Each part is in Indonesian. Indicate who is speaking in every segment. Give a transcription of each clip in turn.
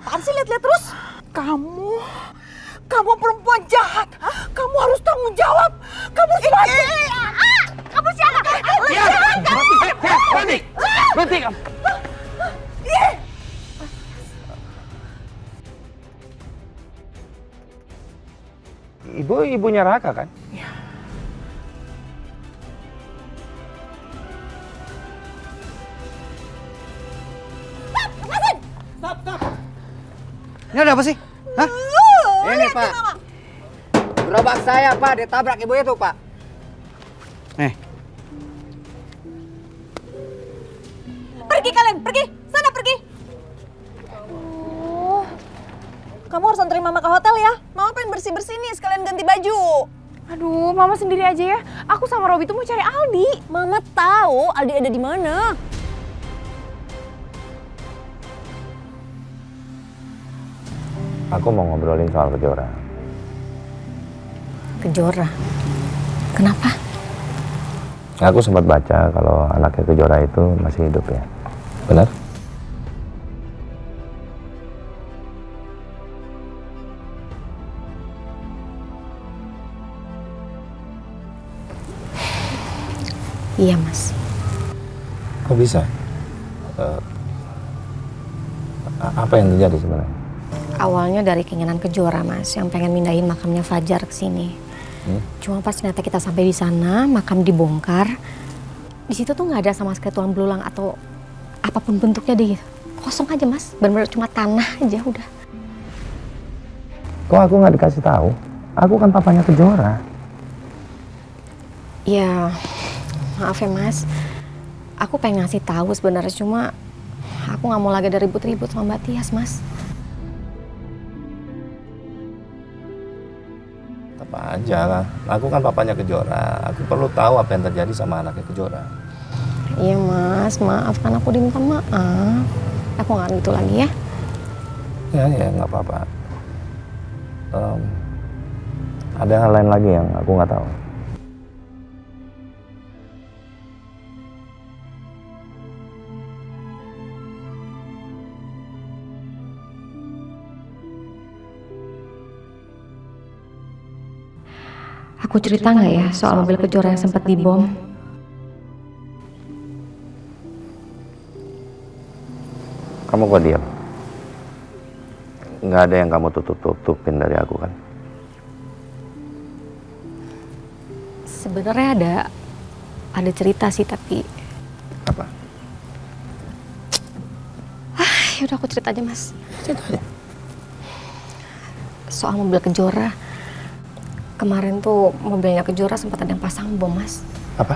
Speaker 1: apaan sih lihat-lihat terus?
Speaker 2: Kamu perempuan jahat. Kamu harus tanggung jawab. Kamu mati.
Speaker 1: Kamu siapa?
Speaker 3: Berhenti kamu. Ibunya Raka kan?
Speaker 4: Ini ada apa sih? Hah? Ini Pak. Gerobak saya Pak, ditabrak ibu itu Pak. Nih.
Speaker 1: Pergi kalian, pergi. Sana pergi. Kamu harus anterin Mama ke hotel ya. Mama pengen bersih-bersih nih, sekalian ganti baju.
Speaker 5: Aduh, Mama sendiri aja ya. Aku sama Robi tuh mau cari Aldi.
Speaker 1: Mama tahu Aldi ada di mana.
Speaker 3: Aku mau ngobrolin soal Kejora.
Speaker 1: Kejora? Kenapa?
Speaker 3: Aku sempat baca kalau anaknya Kejora itu masih hidup ya. Benar?
Speaker 1: Iya, Mas.
Speaker 3: Kok bisa? Apa yang terjadi sebenarnya?
Speaker 1: Awalnya dari keinginan Kejora, Mas, yang pengen mindahin makamnya Fajar ke sini. Cuma pas ternyata kita sampai di sana, makam dibongkar. Di situ tuh nggak ada sama sekali tulang belulang atau apapun bentuknya deh. Kosong aja, Mas. Benar-benar cuma tanah aja udah.
Speaker 3: Kok aku nggak dikasih tahu? Aku kan papanya Kejora.
Speaker 1: Ya, maaf ya, Mas. Aku pengen ngasih tahu sebenarnya, cuma aku nggak mau lagi ada ribut-ribut sama Mbak Tias, Mas.
Speaker 3: Apa aja lah. Aku kan papanya Kejora. Aku perlu tahu apa yang terjadi sama anaknya Kejora.
Speaker 1: Iya, Mas. Maaf kan aku diminta maaf. Aku nggak gitu lagi ya.
Speaker 3: Ya, nggak apa-apa. Ada hal lain lagi yang aku nggak tahu.
Speaker 1: Aku cerita nggak ya soal mobil Kejora yang sempat dibom?
Speaker 3: Kamu kok diam? Nggak ada yang kamu tutup-tutupin dari aku kan?
Speaker 1: Sebenarnya ada cerita sih, tapi
Speaker 3: Apa?
Speaker 1: yaudah aku cerita aja, Mas.
Speaker 3: Cerita aja.
Speaker 1: Soal mobil Kejora. Kemarin tuh mobilnya Kejora sempat ada yang pasang bom, Mas.
Speaker 3: Apa?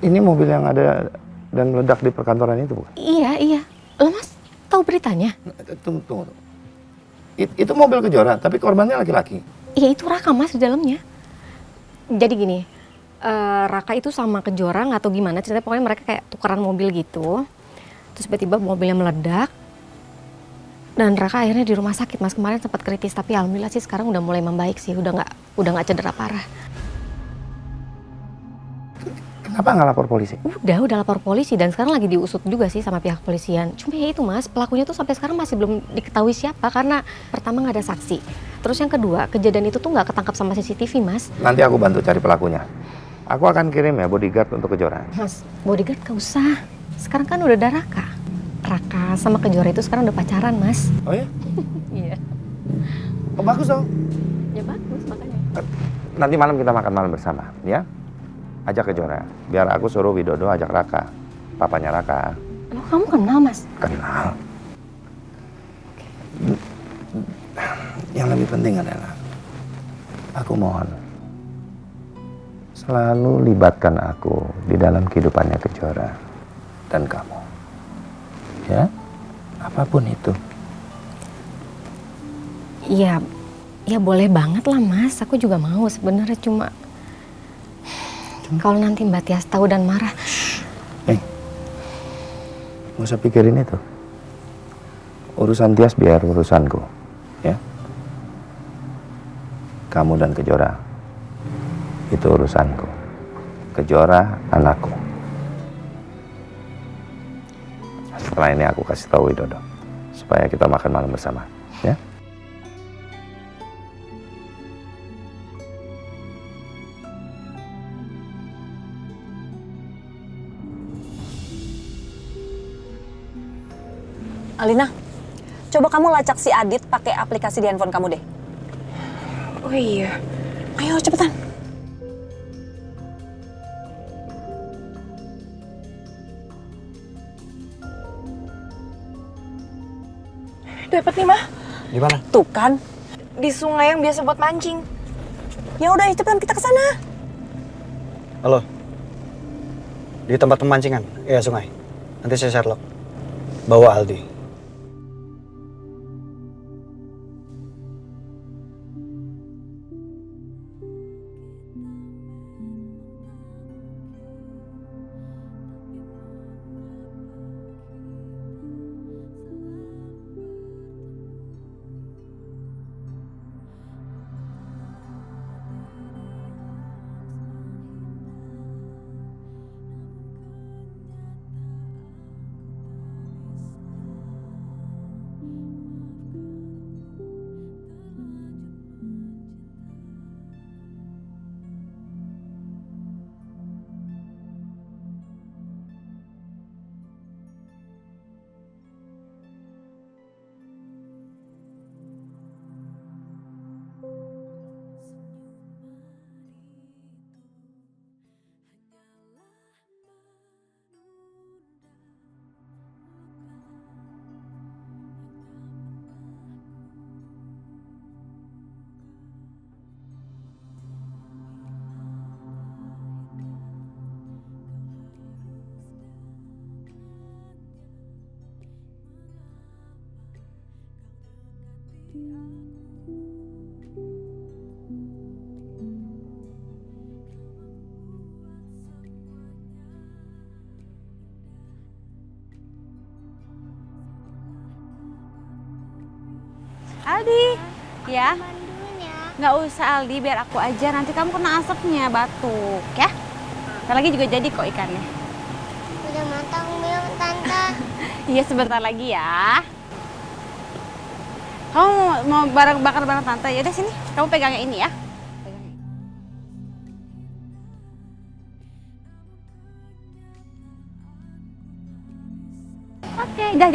Speaker 3: Ini mobil yang ada dan meledak di perkantoran itu bukan?
Speaker 1: Iya. Lo, Mas, tahu beritanya?
Speaker 3: Tunggu. Itu mobil Kejora, tapi korbannya laki-laki.
Speaker 1: Iya, itu Raka, Mas, di dalamnya. Jadi gini, Raka itu sama Kejora nggak tahu gimana ceritanya, pokoknya mereka kayak tukeran mobil gitu. Terus tiba-tiba mobilnya meledak. Dan Raka akhirnya di rumah sakit, Mas. Kemarin sempat kritis, tapi alhamdulillah sih sekarang udah mulai membaik sih, udah nggak cedera parah.
Speaker 3: Kenapa nggak lapor polisi?
Speaker 1: Udah lapor polisi dan sekarang lagi diusut juga sih sama pihak kepolisian. Cuma ya itu, Mas, pelakunya tuh sampai sekarang masih belum diketahui siapa karena pertama nggak ada saksi. Terus yang kedua, kejadian itu tuh nggak ketangkap sama CCTV, Mas.
Speaker 3: Nanti aku bantu cari pelakunya. Aku akan kirim ya bodyguard untuk Kejora.
Speaker 1: Mas, bodyguard gak usah. Sekarang kan udah ada Raka. Raka sama Kejora itu sekarang udah pacaran, Mas.
Speaker 3: Oh ya?
Speaker 1: Iya.
Speaker 3: Oh bagus dong.
Speaker 1: Ya bagus makanya.
Speaker 3: Nanti malam kita makan malam bersama, ya? Ajak Kejora. Biar aku suruh Widodo ajak Raka, papanya Raka.
Speaker 1: Loh, kamu kenal, Mas?
Speaker 3: Kenal. Yang lebih penting adalah aku mohon selalu libatkan aku di dalam kehidupannya Kejora dan kamu. Ya? Apapun itu.
Speaker 1: Iya, ya boleh banget lah, Mas. Aku juga mau sebenarnya, cuma kalau nanti Mbak Tias tahu dan marah.
Speaker 3: Nggak usah pikirin itu. Urusan Tias biar urusanku, ya. Kamu dan Kejora itu urusanku. Kejora anakku. setelah ini aku kasih tahu Widodo supaya kita makan malam bersama, ya.
Speaker 6: Alina, coba kamu lacak si Adit pakai aplikasi di handphone kamu deh.
Speaker 5: Oh iya.
Speaker 6: Ayo cepetan.
Speaker 5: Dapat nih, Mah.
Speaker 4: Di mana?
Speaker 6: Tuh kan.
Speaker 5: Di sungai yang biasa buat mancing.
Speaker 6: Ya udah, cepetan kita ke sana.
Speaker 4: Halo. Di tempat pemancingan? Iya, sungai. Nanti saya Sherlock. Bawa Aldi.
Speaker 7: Aldi, ya? Nggak usah Aldi, biar aku aja. Nanti kamu kena asapnya, batuk, ya? Ntar lagi juga jadi kok ikannya.
Speaker 8: Udah matang belum, Tante?
Speaker 7: Iya, sebentar lagi ya. Kamu mau bakar bareng Tante? Yaudah sini, kamu pegang yang ini ya. Pegang yang ini. Oke, udah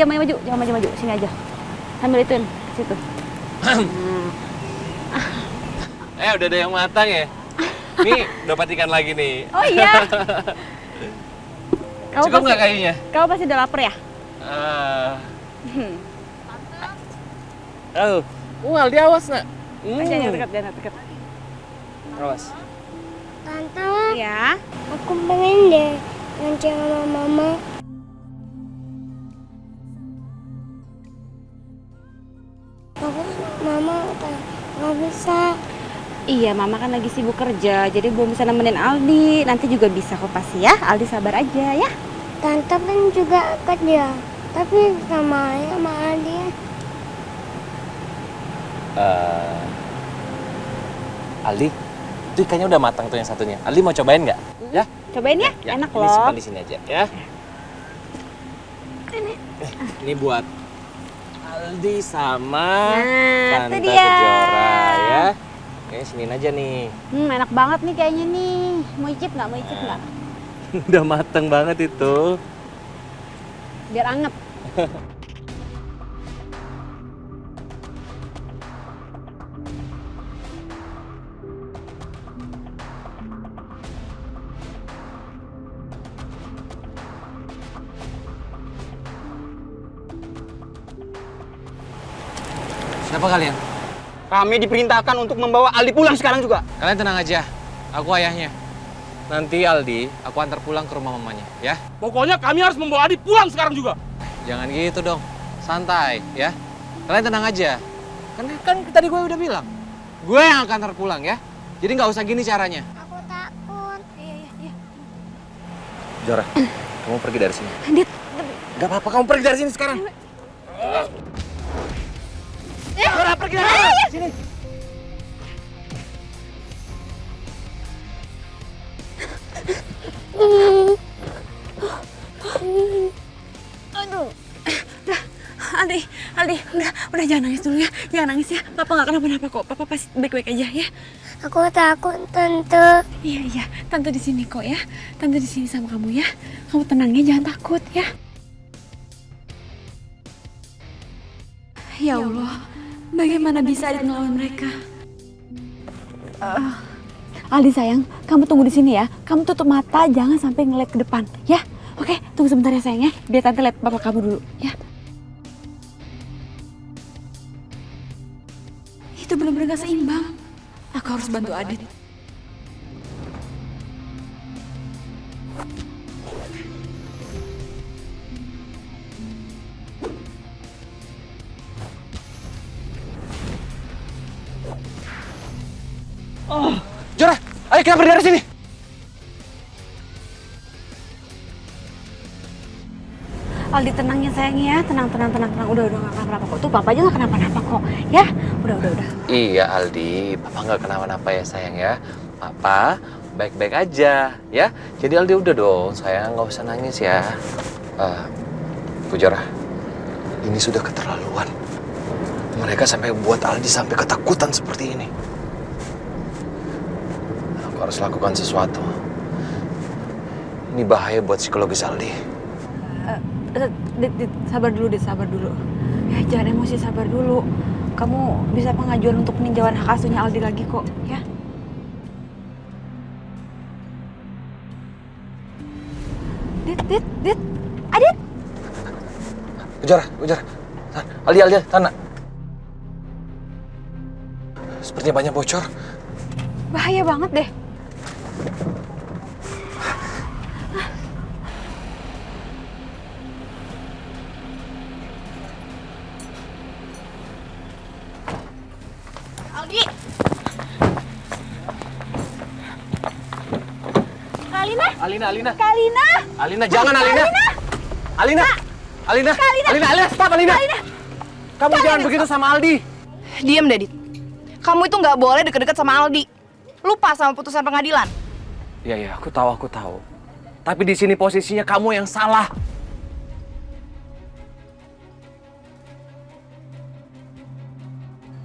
Speaker 7: jangan maju. Sini aja. Sambil ituin, situ.
Speaker 9: Udah ada yang matang ya? Nih, dapat ikan lagi nih.
Speaker 7: Oh iya.
Speaker 9: Cukup nggak kayaknya?
Speaker 7: Kamu pasti udah lapar ya?
Speaker 9: Aldi awas nak.
Speaker 7: Jangan deket.
Speaker 9: Awas.
Speaker 8: Tante,
Speaker 7: Ya.
Speaker 8: aku pengen deh mancing sama Mama. Tapi Mama nggak bisa.
Speaker 7: Iya, Mama kan lagi sibuk kerja, jadi belum bisa nemenin Aldi. Nanti juga bisa kok pasti ya. Aldi sabar aja ya.
Speaker 8: Tante kan juga kerja, tapi sama ayah sama adik.
Speaker 9: Aldi, itu ikannya udah matang tuh yang satunya. Aldi mau cobain nggak? Ya?
Speaker 7: Cobain ya, enak
Speaker 9: ini
Speaker 7: loh.
Speaker 9: simpan di sini aja ya. Ini buat Aldi sama
Speaker 7: Nah,
Speaker 9: Tante
Speaker 7: itu dia.
Speaker 9: Kejora ya. Oke, siniin aja nih.
Speaker 7: Enak banget nih kayaknya nih. Mau icip nggak?
Speaker 9: Udah mateng banget itu.
Speaker 7: Biar anget.
Speaker 9: Siapa kalian?
Speaker 4: Kami diperintahkan untuk membawa Aldi pulang sekarang juga.
Speaker 9: Kalian tenang aja. Aku ayahnya. Nanti Aldi, aku antar pulang ke rumah mamanya, ya.
Speaker 10: Pokoknya kami harus membawa Adi pulang sekarang juga.
Speaker 9: Jangan gitu dong. Santai, ya. Kalian tenang aja. Kan tadi gue udah bilang. Gue yang akan antar pulang, ya. Jadi nggak usah gini caranya.
Speaker 8: Aku takut.
Speaker 7: Iya.
Speaker 9: Jora, kamu pergi dari sini.
Speaker 7: Dit.
Speaker 9: Gak apa-apa, kamu pergi dari sini sekarang. Jora, pergi dari sini. Sini.
Speaker 8: Aduh.
Speaker 7: Aldi, udah jangan nangis dulu ya. Jangan nangis ya. Papa nggak kenapa-napa kok. Papa pasti baik-baik aja ya.
Speaker 8: Aku takut, Tante.
Speaker 7: Iya, Tante di sini kok ya. Tante di sini sama kamu ya. Kamu tenang ya, jangan takut ya. Ya Allah, bagaimana bisa Adit melawan mereka? Aldi sayang, kamu tunggu di sini ya. Kamu tutup mata, jangan sampai ngeliat ke depan, ya. Oke, tunggu sebentar ya sayang ya. Biar Tante lihat papa kamu dulu, ya. Itu benar-benar gak seimbang. Aku harus bantu Adit.
Speaker 9: Jora, ayo kita pergi dari sini.
Speaker 7: Aldi tenang ya sayang ya. Tenang. Udah gak kenapa-napa kok. Tuh papa aja gak kenapa-napa kok, ya. Udah.
Speaker 9: Iya Aldi, papa nggak kenapa-napa ya sayang ya. Papa baik-baik aja ya. Jadi Aldi udah dong sayang, nggak usah nangis ya. Bu Jora, ini sudah keterlaluan. Mereka sampai buat Aldi sampai ketakutan seperti ini. Aku harus lakukan sesuatu. Ini bahaya buat psikologis Aldi.
Speaker 7: Dit, sabar dulu. Ya, jangan emosi, sabar dulu. Kamu bisa pengajuan untuk peninjauan hak asuhnya Aldi lagi kok, ya. Dit. Adit.
Speaker 9: Ujar. Aldi, sana. Sepertinya banyak bocor.
Speaker 7: Bahaya banget deh.
Speaker 5: Aldi.
Speaker 9: Alina, jangan Alina, stop Alina. Kamu jangan begitu sama Aldi.
Speaker 5: Diam deh, Dit. Kamu itu nggak boleh deket-deket sama Aldi. Lupa sama putusan pengadilan.
Speaker 9: Iya, aku tahu. Tapi di sini posisinya kamu yang salah.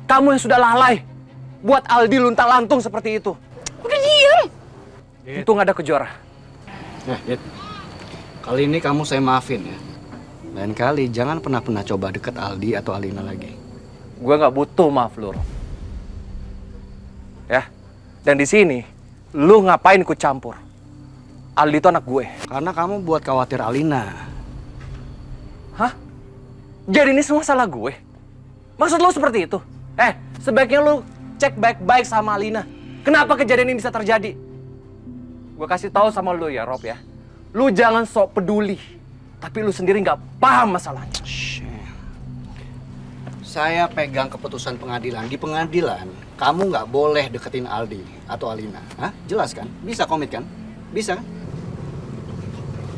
Speaker 9: Kamu yang sudah lalai buat Aldi luntang-lantung seperti itu.
Speaker 5: Udah diem.
Speaker 9: Untung ada Kejora.
Speaker 4: Dit. Kali ini kamu saya maafin ya. Lain kali jangan pernah coba deket Aldi atau Alina lagi.
Speaker 9: Gue nggak butuh maaf lu, Rob. Ya. Dan di sini lu ngapain ikut campur? Aldi itu anak gue.
Speaker 4: Karena kamu buat khawatir Alina.
Speaker 9: Hah? Jadi ini semua salah gue? Maksud lu seperti itu? Sebaiknya lu cek baik-baik sama Alina. Kenapa kejadian ini bisa terjadi? Gue kasih tahu sama lu ya, Rob ya. Lu jangan sok peduli. Tapi lu sendiri nggak paham masalahnya.
Speaker 4: Saya pegang keputusan pengadilan. Di pengadilan, kamu nggak boleh deketin Aldi atau Alina. Hah? Jelas kan? Bisa komit kan? Bisa kan?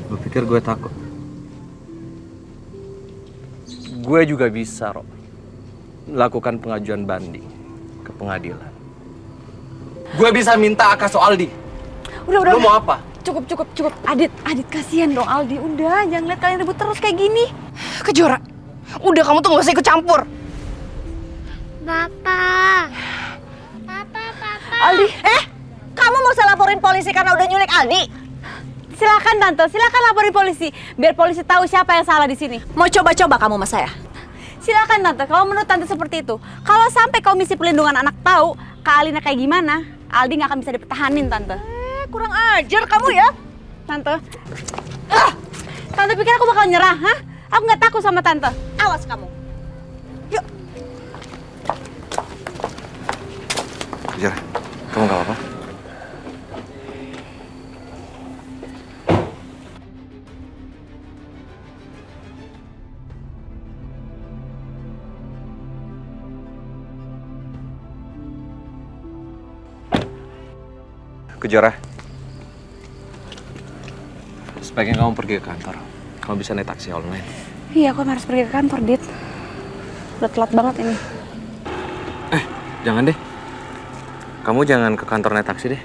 Speaker 9: Lu pikir gue takut? Gue juga bisa, Rob. Melakukan pengajuan banding ke pengadilan. Gue bisa minta Akaso Aldi.
Speaker 7: Udah.
Speaker 9: Lu mau apa?
Speaker 7: Cukup. Adit kasihan dong Aldi. Udah, jangan lihat kalian ribut terus kayak gini.
Speaker 5: Kejora. Udah, kamu tuh nggak usah ikut campur.
Speaker 8: Papa.
Speaker 7: Aldi,
Speaker 6: Kamu mau saya laporin polisi karena udah nyulik Aldi?
Speaker 7: silakan Tante, silakan laporin polisi. Biar polisi tahu siapa yang salah di sini.
Speaker 6: Mau coba-coba kamu sama saya?
Speaker 7: Silakan Tante, kalau menurut Tante seperti itu. Kalau sampai Komisi Pelindungan Anak tahu Kak Alina kayak gimana, Aldi nggak akan bisa dipertahanin Tante.
Speaker 6: Kurang ajar kamu ya.
Speaker 7: Tante. Tante pikir aku bakal nyerah, hah? Aku nggak takut sama Tante.
Speaker 6: Awas kamu.
Speaker 7: Yuk.
Speaker 9: Jara, kamu nggak apa-apa? Kejora, sebaiknya kamu pergi ke kantor. Kamu bisa naik taksi online.
Speaker 7: Iya, aku harus pergi ke kantor, Dit. Udah telat banget ini.
Speaker 9: Jangan deh. Kamu jangan ke kantor naik taksi deh.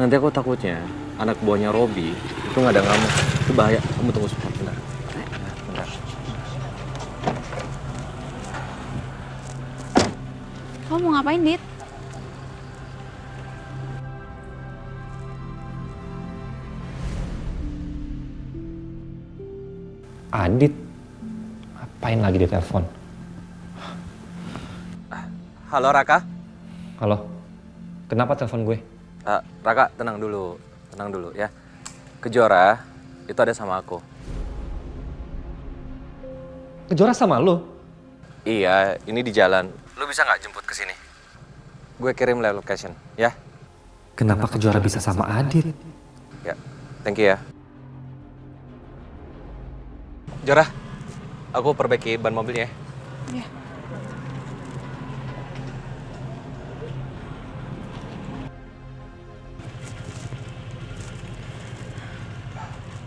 Speaker 9: Nanti aku takutnya anak buahnya Robi itu nggak ada kamu. Itu bahaya. Kamu tunggu sebentar. Bentar.
Speaker 7: ngapain, Dit?
Speaker 3: Adit, ngapain lagi di telepon?
Speaker 9: Halo Raka.
Speaker 3: Halo, kenapa telepon gue?
Speaker 9: Raka, tenang dulu ya. Kejora itu ada sama aku.
Speaker 3: Kejora sama lo?
Speaker 9: Iya, ini di jalan. Lu bisa nggak jemput ke sini? Gue kirim live location, ya?
Speaker 3: Kenapa Kejora bisa sama Adit?
Speaker 9: Ya, thank you ya. Jora, aku perbaiki ban mobilnya ya.
Speaker 7: Iya.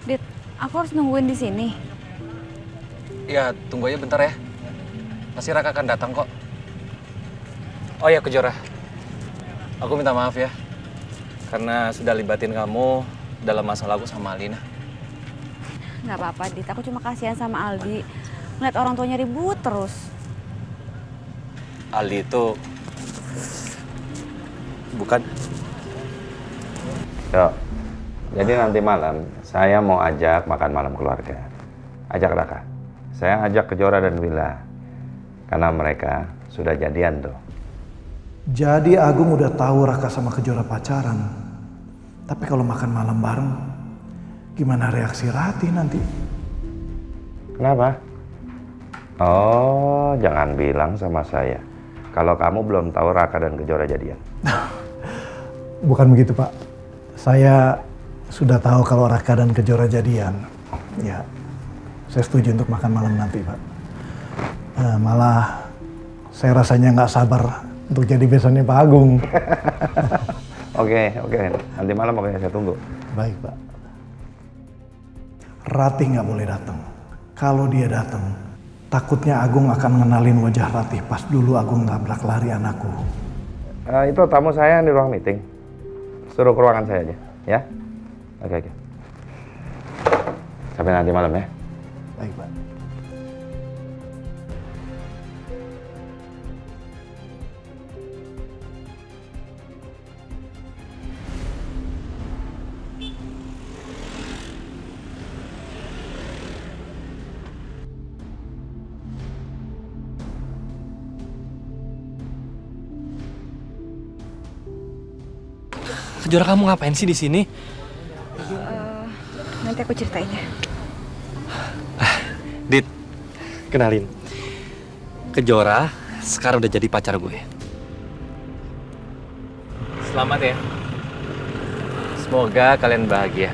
Speaker 7: Dit, aku harus nungguin di sini.
Speaker 9: Iya, tunggu aja bentar ya. Pasti Raka akan datang kok. Oh ya, Kejora. Aku minta maaf ya. Karena sudah libatin kamu dalam masalah aku sama Alina.
Speaker 7: Nggak apa-apa, Dit. Aku cuma kasihan sama Aldi. Ngeliat orang tuanya ribut terus.
Speaker 9: Aldi itu bukan.
Speaker 3: Yo, jadi nanti malam saya mau ajak makan malam keluarga. Ajak Raka. Saya ajak Kejora dan Willa. Karena mereka sudah jadian tuh.
Speaker 11: Jadi Agung udah tahu Raka sama Kejora pacaran. Tapi kalau makan malam bareng, gimana reaksi Ratih nanti?
Speaker 3: Kenapa? Oh, jangan bilang sama saya kalau kamu belum tahu Raka dan Kejora jadian.
Speaker 11: Bukan begitu, Pak. Saya sudah tahu kalau Raka dan Kejora jadian. Ya, saya setuju untuk makan malam nanti, Pak. Malah saya rasanya nggak sabar untuk jadi besannya Pak Agung.
Speaker 3: Oke. Nanti malam pokoknya saya tunggu.
Speaker 11: Baik, Pak. Ratih nggak boleh datang. Kalau dia datang, takutnya Agung akan ngenalin wajah Ratih pas dulu Agung nabrak lari anakku.
Speaker 3: Itu tamu saya di ruang meeting. Suruh ke ruangan saya aja, ya? Oke. Sampai nanti malam ya.
Speaker 11: Baik, Pak.
Speaker 9: Kejora, kamu ngapain sih di sini?
Speaker 5: Nanti aku ceritain ya.
Speaker 9: Dit, kenalin. Kejora sekarang udah jadi pacar gue. Selamat ya. Semoga kalian bahagia.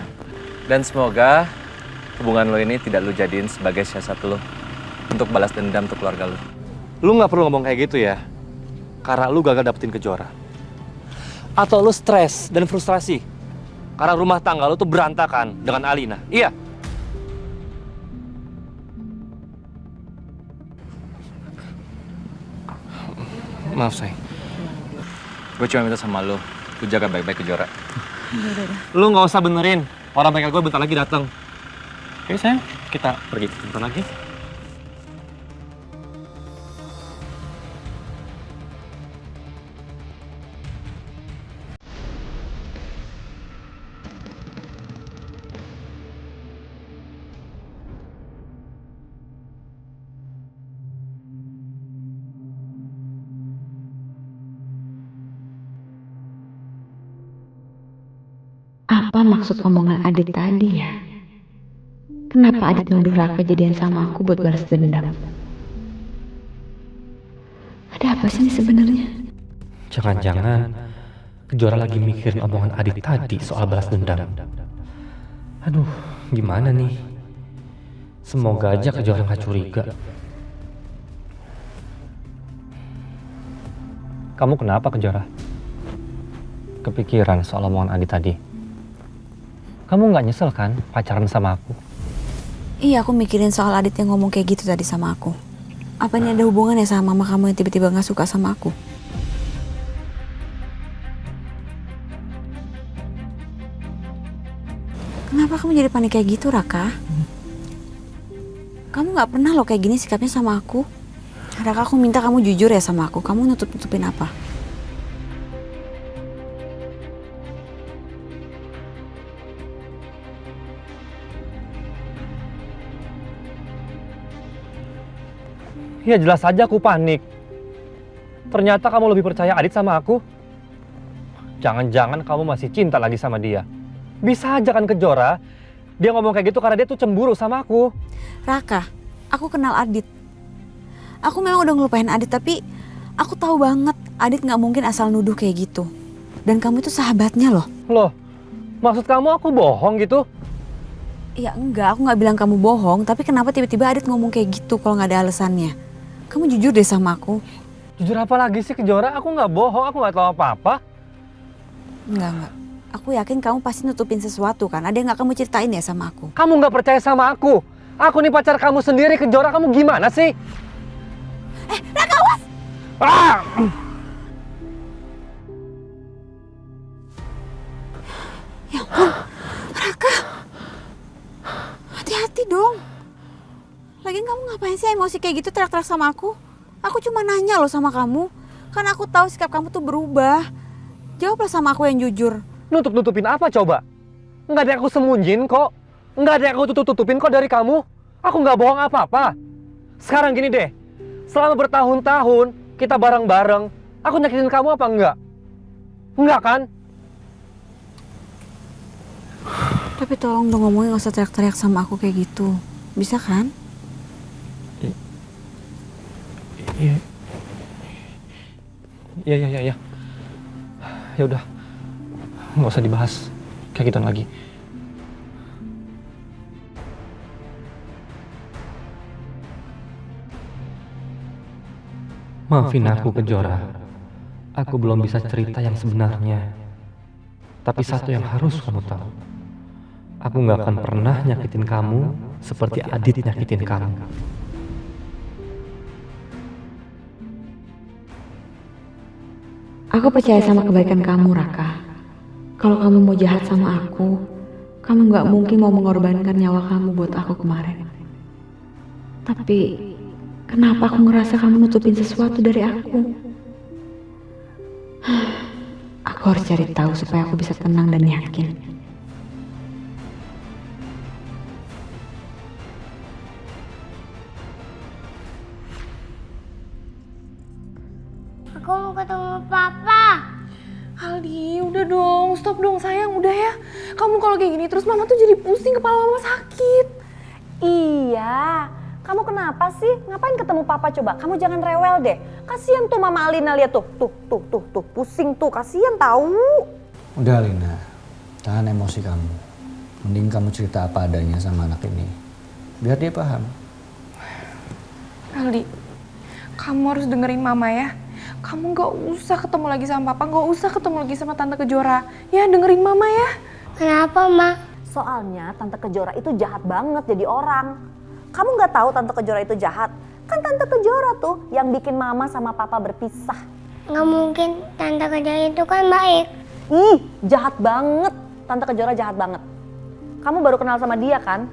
Speaker 9: Dan semoga hubungan lo ini tidak lo jadiin sebagai siasat lo untuk balas dendam untuk keluarga lo. Lo nggak perlu ngomong kayak gitu ya. Karena lo gagal dapetin Kejora. Atau lo stres dan frustrasi karena rumah tangga lo tuh berantakan dengan Alina. Iya. Maaf, sayang. Gue cuma minta sama lo jaga baik-baik Kejora. Lo nggak usah benerin. Orang bengkel gue bentar lagi datang. Oke, sayang. Kita pergi bentar lagi.
Speaker 7: Apa maksud omongan Adit tadi ya? Kenapa Adit nuduh Raka jadian sama aku buat balas dendam? Ada apa sih ini sebenarnya?
Speaker 12: Jangan-jangan Kejora lagi mikirin omongan Adit tadi soal balas dendam. Aduh, gimana nih? Semoga aja Kejora nggak curiga. Kamu kenapa, Kejora? Kepikiran soal omongan Adit tadi? Kamu nggak nyesel kan pacaran sama aku?
Speaker 7: Iya, aku mikirin soal Adit yang ngomong kayak gitu tadi sama aku. Apa ini ada hubungannya sama mama kamu yang tiba-tiba nggak suka sama aku? Kenapa kamu jadi panik kayak gitu, Raka? Kamu nggak pernah loh kayak gini sikapnya sama aku. Raka, aku minta kamu jujur ya sama aku. Kamu nutup-nutupin apa?
Speaker 12: Ya jelas saja aku panik. Ternyata kamu lebih percaya Adit sama aku. Jangan-jangan kamu masih cinta lagi sama dia. Bisa aja kan Kejora, dia ngomong kayak gitu karena dia tuh cemburu sama aku.
Speaker 7: Raka, aku kenal Adit. Aku memang udah ngelupain Adit, tapi aku tahu banget Adit nggak mungkin asal nuduh kayak gitu. Dan kamu itu sahabatnya loh.
Speaker 12: Loh, maksud kamu aku bohong gitu?
Speaker 7: Ya enggak, aku nggak bilang kamu bohong, tapi kenapa tiba-tiba Adit ngomong kayak gitu kalau nggak ada alasannya? Kamu jujur deh sama aku.
Speaker 12: Jujur apa lagi sih Kejora? Aku nggak bohong, aku nggak tahu apa-apa.
Speaker 7: Enggak. Aku yakin kamu pasti nutupin sesuatu kan? Ada yang nggak kamu ceritain ya sama aku?
Speaker 12: Kamu nggak percaya sama aku? Aku nih pacar kamu sendiri, Kejora, kamu gimana sih?
Speaker 7: Raka, awas!
Speaker 12: Ah!
Speaker 7: Ya ampun, Raka. Hati-hati dong. Lagian kamu ngapain sih emosi kayak gitu teriak-teriak sama aku? Aku cuma nanya loh sama kamu. Karena aku tahu sikap kamu tuh berubah. Jawablah sama aku yang jujur.
Speaker 12: Nutup-nutupin apa coba? Nggak ada yang aku sembunyiin kok. Nggak ada yang aku tutup-tutupin kok dari kamu. Aku nggak bohong apa-apa. Sekarang gini deh. Selama bertahun-tahun kita bareng-bareng. Aku nyakitin kamu apa enggak? Enggak kan?
Speaker 7: Tapi tolong dong ngomongnya nggak usah teriak-teriak sama aku kayak gitu. Bisa kan?
Speaker 12: Iya. Iya. Ya udah. Nggak usah dibahas kayak gitu lagi. Maafin aku Kejora. Aku belum bisa cerita yang sebenarnya. Tapi satu yang harus kamu tahu. Aku nggak akan pernah nyakitin kamu seperti Adit nyakitin kamu.
Speaker 7: Aku percaya sama kebaikan kamu, Raka. Kalau kamu mau jahat sama aku, kamu nggak mungkin mau mengorbankan nyawa kamu buat aku kemarin. Tapi, kenapa aku ngerasa kamu nutupin sesuatu dari aku? Aku harus cari tahu supaya aku bisa tenang dan yakin.
Speaker 8: Aku mau ketemu papa.
Speaker 5: Aldi, udah dong, stop dong sayang, udah ya. Kamu kalau kayak gini terus mama tuh jadi pusing, kepala mama sakit.
Speaker 6: Iya, kamu kenapa sih? Ngapain ketemu papa coba? Kamu jangan rewel deh. Kasian tuh Mama Alina, lihat tuh. Tuh, pusing tuh, kasian tahu.
Speaker 4: Udah Alina, tahan emosi kamu. Mending kamu cerita apa adanya sama anak ini. Biar dia paham.
Speaker 5: Aldi, kamu harus dengerin mama ya. Kamu gak usah ketemu lagi sama papa, gak usah ketemu lagi sama Tante Kejora. Ya, dengerin mama ya.
Speaker 8: Kenapa, Ma?
Speaker 6: Soalnya Tante Kejora itu jahat banget jadi orang. Kamu nggak tahu Tante Kejora itu jahat? Kan Tante Kejora tuh yang bikin Mama sama Papa berpisah.
Speaker 8: Nggak mungkin, Tante Kejora itu kan baik.
Speaker 6: Ih, jahat banget. Tante Kejora jahat banget. Kamu baru kenal sama dia kan?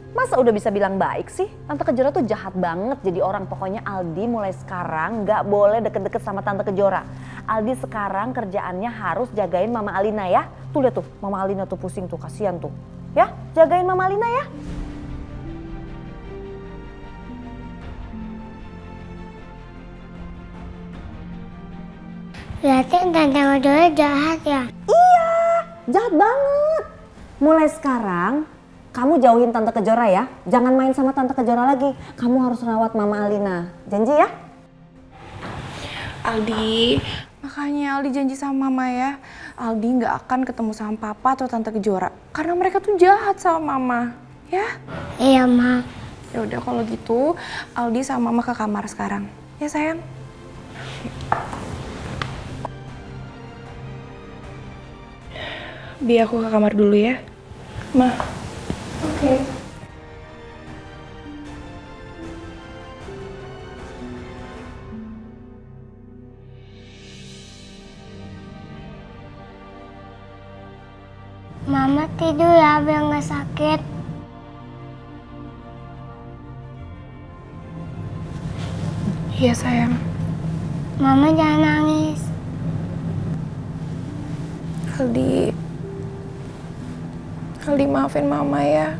Speaker 6: Masa udah bisa bilang baik sih? Tante Kejora tuh jahat banget jadi orang. Pokoknya Aldi mulai sekarang nggak boleh deket-deket sama Tante Kejora. Aldi sekarang kerjaannya harus jagain Mama Alina ya. Tuh lihat tuh, Mama Alina tuh pusing tuh, kasihan tuh. Ya, jagain Mama Alina ya.
Speaker 8: Berarti Tante Kejora jahat ya?
Speaker 6: Iya, jahat banget. Mulai sekarang kamu jauhin Tante Kejora ya. Jangan main sama Tante Kejora lagi. Kamu harus rawat Mama Alina. Janji ya?
Speaker 5: Aldi, makanya Aldi janji sama mama ya. Aldi nggak akan ketemu sama papa atau Tante Kejora. Karena mereka tuh jahat sama mama. Ya?
Speaker 8: Iya, Ma.
Speaker 5: Ya udah kalau gitu, Aldi sama mama ke kamar sekarang. Ya sayang? Bi, aku ke kamar dulu ya. Ma. Oke.
Speaker 8: Mama tidur ya biar nggak sakit.
Speaker 5: Iya sayang.
Speaker 8: Mama jangan nangis.
Speaker 5: Aldi maafin mama ya.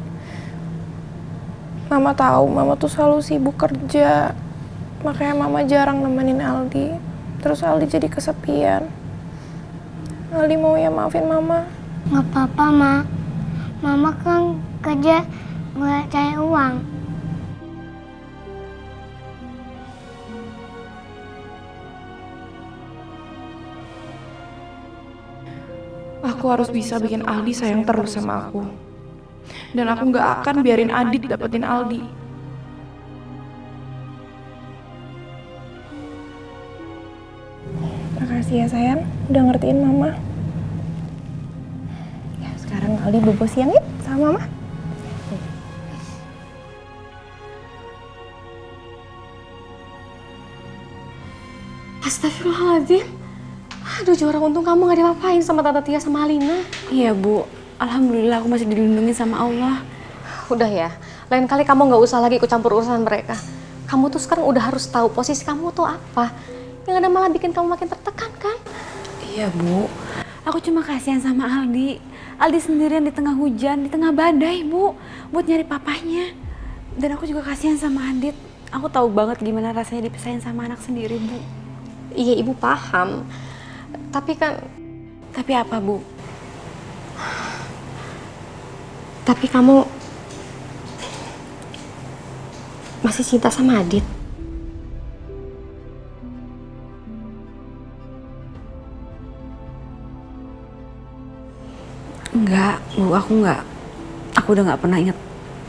Speaker 5: Mama tahu mama tuh selalu sibuk kerja. Makanya mama jarang nemenin Aldi. Terus Aldi jadi kesepian. Aldi mau ya maafin mama.
Speaker 8: Nggak apa-apa, Ma. Mama kan kerja buat cari uang.
Speaker 5: Aku harus bisa bikin Aldi sayang terus sama aku. Dan aku nggak akan biarin Adit dapetin Aldi. Makasih ya sayang, udah ngertiin mama. Ya, sekarang Aldi bobo siang yuk sama mama.
Speaker 1: Astagfirullahaladzim. Aduh Jora, untung kamu gak diapa-apain sama Tante Tia sama Alina.
Speaker 7: Iya Bu, alhamdulillah aku masih dilindungi sama Allah.
Speaker 1: Udah ya, lain kali kamu gak usah lagi ikut campur urusan mereka. Kamu tuh sekarang udah harus tahu posisi kamu tuh apa. Yang ada malah bikin kamu makin tertekan kan?
Speaker 7: Iya Bu, aku cuma kasihan sama Aldi. Aldi sendirian di tengah hujan, di tengah badai Bu, buat nyari papanya. Dan aku juga kasihan sama Adit. Aku tahu banget gimana rasanya dipisahin sama anak sendiri Bu.
Speaker 1: Iya Ibu paham. Tapi kan...
Speaker 7: Tapi apa Bu?
Speaker 1: Tapi kamu... masih cinta sama Adit?
Speaker 7: Enggak, Bu, aku enggak. Aku udah gak pernah inget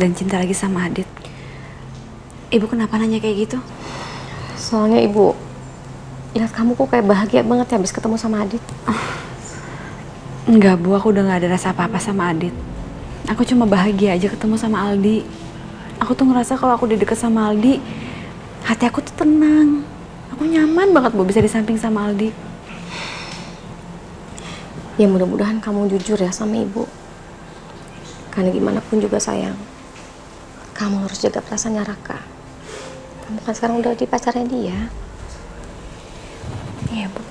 Speaker 7: dan cinta lagi sama Adit. Ibu kenapa nanya kayak gitu?
Speaker 1: Soalnya Ibu lihat kamu kok kayak bahagia banget ya habis ketemu sama Adit.
Speaker 7: Enggak Bu, aku udah gak ada rasa apa-apa sama Adit. Aku cuma bahagia aja ketemu sama Aldi. Aku tuh ngerasa kalau aku udah deket sama Aldi, hati aku tuh tenang. Aku nyaman banget Bu bisa di samping sama Aldi.
Speaker 1: Ya mudah-mudahan kamu jujur ya sama Ibu. Karena gimana pun juga sayang, kamu harus jaga perasaannya Raka. Kamu kan sekarang udah di pacarnya dia.
Speaker 7: Iya Bu.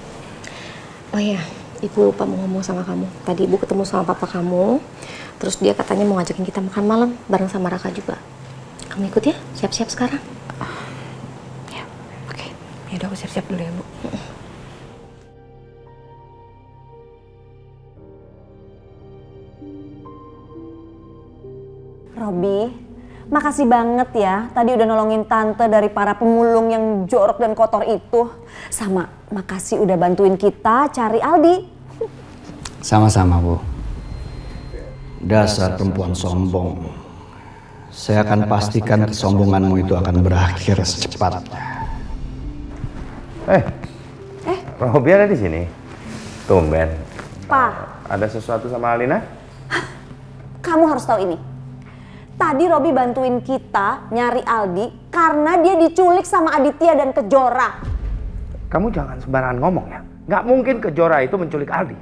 Speaker 1: Oh iya, Ibu lupa mau ngomong sama kamu. Tadi Ibu ketemu sama papa kamu, terus dia katanya mau ngajakin kita makan malam bareng sama Raka juga. Kamu ikut ya, siap-siap sekarang.
Speaker 7: Ya, oke. Yaudah aku siap-siap dulu ya Bu.
Speaker 6: Robi, makasih banget ya tadi udah nolongin tante dari para pemulung yang jorok dan kotor itu. Sama makasih udah bantuin kita cari Aldi.
Speaker 4: Sama-sama, Bu. Dasar perempuan sombong. Saya akan pastikan kesombonganmu itu akan berakhir secepatnya.
Speaker 3: Robi ada di sini. Tumben.
Speaker 6: Pak,
Speaker 3: Ada sesuatu sama Alina?
Speaker 6: kamu harus tahu ini. Tadi Robi bantuin kita nyari Aldi karena dia diculik sama Aditya dan Kejora.
Speaker 3: Kamu jangan sembarangan ngomong ya. Nggak mungkin Kejora itu menculik Aldi.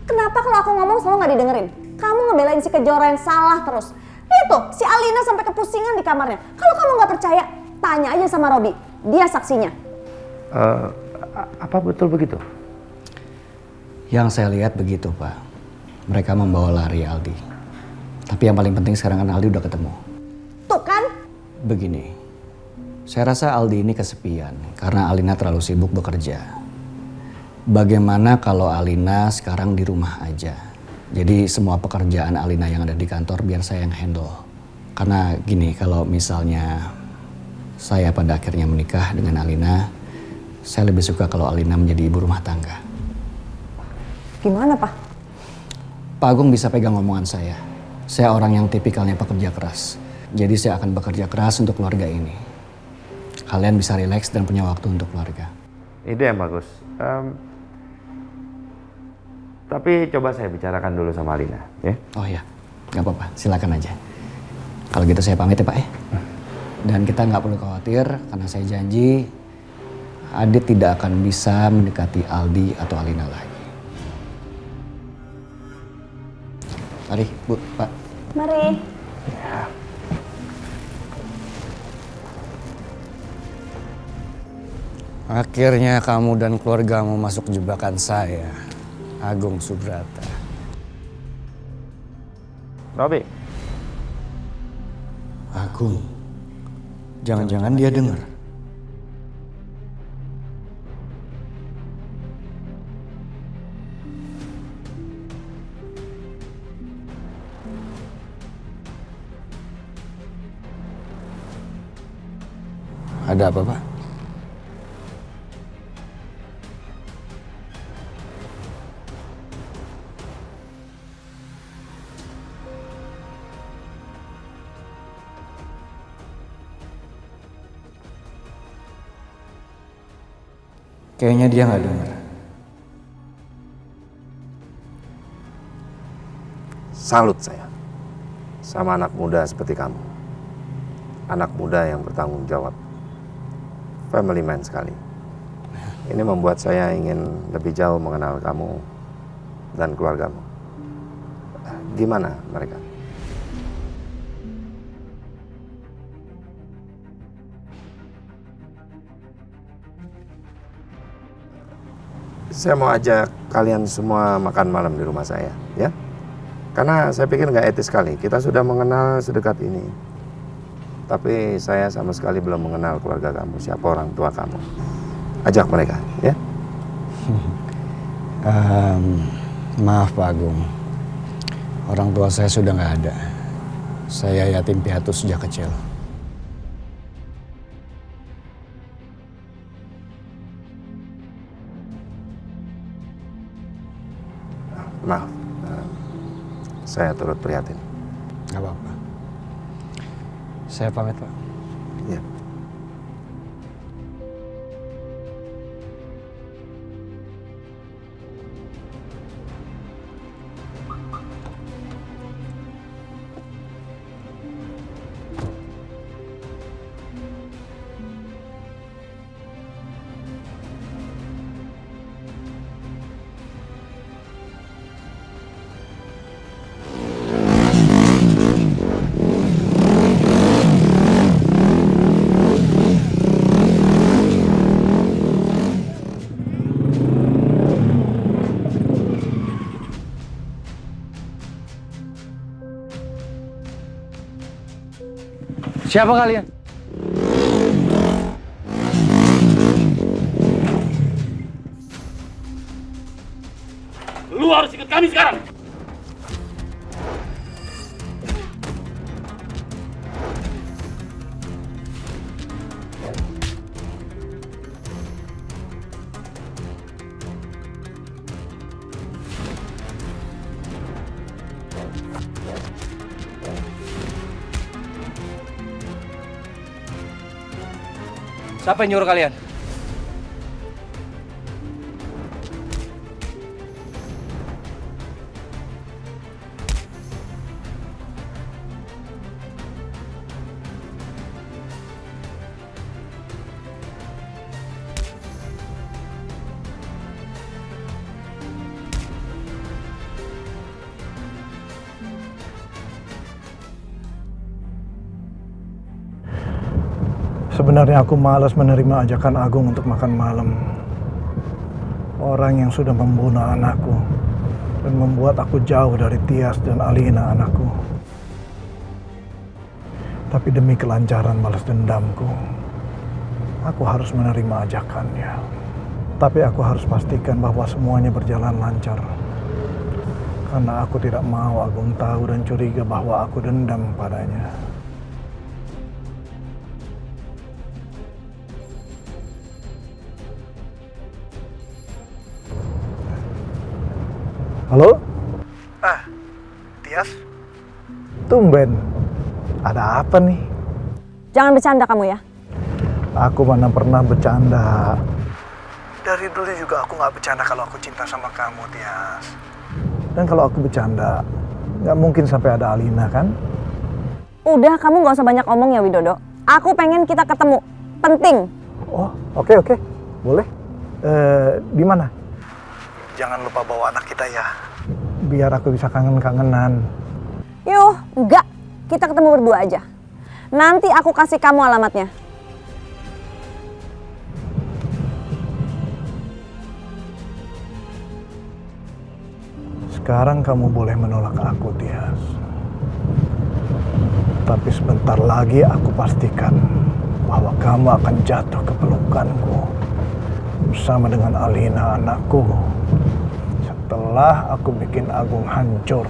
Speaker 6: Kenapa kalau aku ngomong selalu nggak didengerin? Kamu ngebelain si Kejora yang salah terus. Lihat tuh, si Alina sampai kepusingan di kamarnya. Kalau kamu nggak percaya, tanya aja sama Robi. Dia saksinya.
Speaker 3: Apa betul begitu?
Speaker 4: Yang saya lihat begitu, Pak. Mereka membawa lari Aldi. Tapi yang paling penting sekarang kan Aldi udah ketemu.
Speaker 6: Tuh kan?
Speaker 4: Begini, saya rasa Aldi ini kesepian karena Alina terlalu sibuk bekerja. Bagaimana kalau Alina sekarang di rumah aja? Jadi semua pekerjaan Alina yang ada di kantor biar saya yang handle. Karena gini, kalau misalnya saya pada akhirnya menikah dengan Alina, saya lebih suka kalau Alina menjadi ibu rumah tangga.
Speaker 6: Gimana, Pak?
Speaker 4: Pak Agung bisa pegang omongan saya. Saya orang yang tipikalnya pekerja keras. Jadi saya akan bekerja keras untuk keluarga ini. Kalian bisa rileks dan punya waktu untuk keluarga.
Speaker 3: Ide yang bagus. Tapi coba saya bicarakan dulu sama Alina, ya?
Speaker 4: Oh iya, nggak apa-apa. Silakan aja. Kalau gitu saya pamit ya Pak ya. Dan kita nggak perlu khawatir karena saya janji Adit tidak akan bisa mendekati Aldi atau Alina lagi. Mari, Bu, Pak.
Speaker 6: Mari.
Speaker 4: Akhirnya kamu dan keluargamu masuk jebakan saya, Agung Subrata.
Speaker 3: Robi.
Speaker 4: Agung, jangan-jangan dia dengar. Ada apa, Pak? Kayaknya dia nggak dengar.
Speaker 3: Salut saya sama anak muda seperti kamu. Anak muda yang bertanggung jawab. Family man sekali. Ini membuat saya ingin lebih jauh mengenal kamu dan keluargamu. Gimana mereka? Saya mau ajak kalian semua makan malam di rumah saya, ya? Karena saya pikir nggak etis sekali. Kita sudah mengenal sedekat ini. Tapi saya sama sekali belum mengenal keluarga kamu, siapa orang tua kamu. Ajak mereka, ya?
Speaker 4: Maaf Pak Agung. Orang tua saya sudah nggak ada. Saya yatim piatu sejak kecil.
Speaker 3: Maaf, saya turut prihatin.
Speaker 4: Nggak apa-apa. Saya pamit, Pak.
Speaker 3: Ya.
Speaker 12: Siapa kalian?
Speaker 10: Lu harus ikut kami sekarang.
Speaker 9: Siapa yang nyuruh kalian?
Speaker 11: Sebenarnya aku malas menerima ajakan Agung untuk makan malam. Orang yang sudah membunuh anakku dan membuat aku jauh dari Tias dan Alina anakku. Tapi demi kelancaran balas dendamku, aku harus menerima ajakannya. Tapi aku harus pastikan bahwa semuanya berjalan lancar. Karena aku tidak mau Agung tahu dan curiga bahwa aku dendam padanya. Halo? Tias? Tumben. Ada apa nih?
Speaker 6: Jangan bercanda kamu ya.
Speaker 11: Aku mana pernah bercanda. Dari dulu juga aku nggak bercanda kalau aku cinta sama kamu, Tias. Dan kalau aku bercanda, nggak mungkin sampai ada Alina, kan?
Speaker 6: Udah, kamu nggak usah banyak omong ya, Widodo. Aku pengen kita ketemu. Penting.
Speaker 11: Oh, oke. Boleh. Di mana? Jangan lupa bawa anak kita ya. Biar aku bisa kangen-kangenan.
Speaker 6: Yuh, enggak. Kita ketemu berdua aja. Nanti aku kasih kamu alamatnya.
Speaker 11: Sekarang kamu boleh menolak aku, Tias. Tapi sebentar lagi aku pastikan bahwa kamu akan jatuh ke pelukanku bersama dengan Alina anakku. Setelah aku bikin Agung hancur.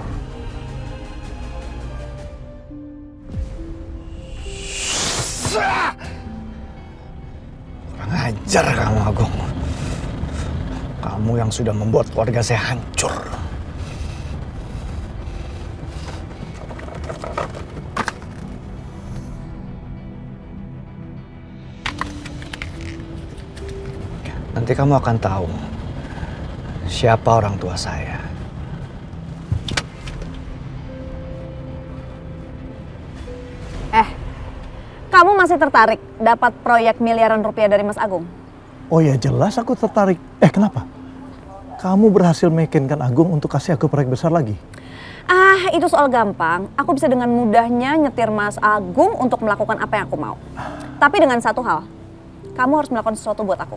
Speaker 11: ajar kamu, Agung. Kamu yang sudah membuat keluarga saya hancur. Nanti kamu akan tahu siapa orang tua saya.
Speaker 6: Kamu masih tertarik dapat proyek miliaran rupiah dari Mas Agung?
Speaker 11: Oh ya jelas aku tertarik. Kenapa? Kamu berhasil meyakinkan Agung untuk kasih aku proyek besar lagi?
Speaker 6: Itu soal gampang. Aku bisa dengan mudahnya nyetir Mas Agung untuk melakukan apa yang aku mau. Tapi dengan satu hal, kamu harus melakukan sesuatu buat aku.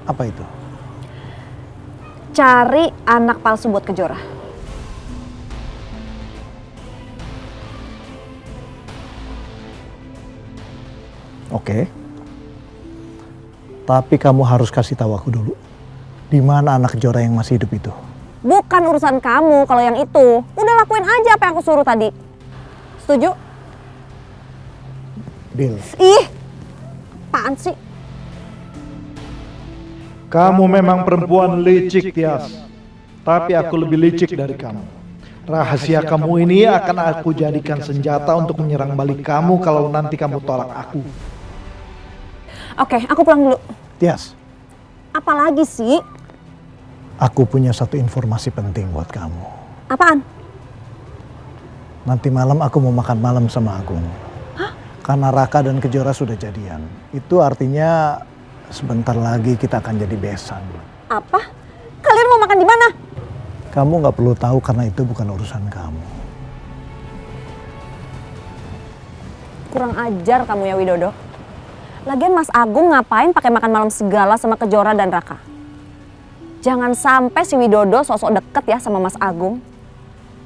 Speaker 11: Apa itu?
Speaker 6: Cari anak palsu buat Kejora.
Speaker 11: Oke. Tapi kamu harus kasih tahu aku dulu. Di mana anak Kejora yang masih hidup itu?
Speaker 6: Bukan urusan kamu kalau yang itu. Udah lakuin aja apa yang aku suruh tadi. Setuju?
Speaker 11: Deal.
Speaker 6: Apaan sih?
Speaker 11: Kamu memang perempuan licik, Tias. Tapi aku lebih licik dari kamu. Rahasia kamu ini akan aku jadikan senjata untuk menyerang balik kamu kalau nanti kamu tolak aku.
Speaker 6: Oke, aku pulang dulu.
Speaker 11: Tias.
Speaker 6: Apalagi sih?
Speaker 11: Aku punya satu informasi penting buat kamu.
Speaker 6: Apaan?
Speaker 11: Nanti malam aku mau makan malam sama Agung. Karena Raka dan Kejora sudah jadian. Itu artinya sebentar lagi kita akan jadi besan.
Speaker 6: Apa? Kalian mau makan di mana?
Speaker 11: Kamu nggak perlu tahu karena itu bukan urusan kamu.
Speaker 6: Kurang ajar kamu ya Widodo. Lagian Mas Agung ngapain pakai makan malam segala sama Kejora dan Raka? Jangan sampai si Widodo sosok deket ya sama Mas Agung.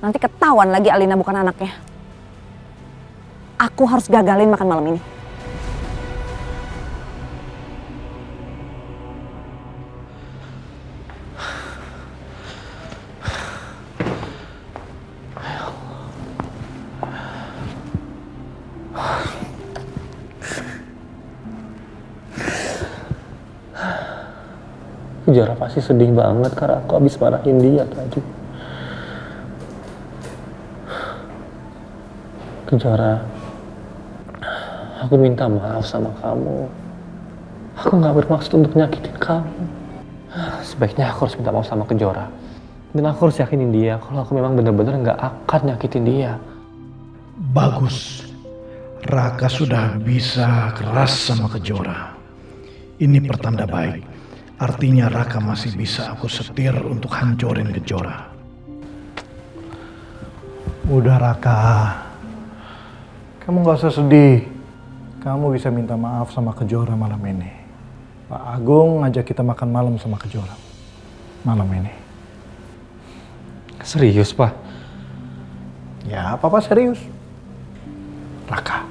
Speaker 6: Nanti ketahuan lagi Alina bukan anaknya. Aku harus gagalin makan malam ini.
Speaker 12: Kejora pasti sedih banget karena aku habis marahin dia tadi. Kejora, aku minta maaf sama kamu. Aku gak bermaksud untuk nyakitin kamu. Sebaiknya aku harus minta maaf sama Kejora. Dan aku harus yakinin dia kalau aku memang benar-benar gak akan nyakitin dia.
Speaker 11: Bagus. Raka sudah bisa keras sama Kejora. Ini pertanda baik. Artinya Raka masih bisa aku setir untuk hancurin Kejora. Udah Raka. Kamu gak usah sedih. Kamu bisa minta maaf sama Kejora malam ini. Pak Agung ngajak kita makan malam sama Kejora. Malam ini.
Speaker 12: Serius, Pak?
Speaker 11: Ya, Papa serius. Raka.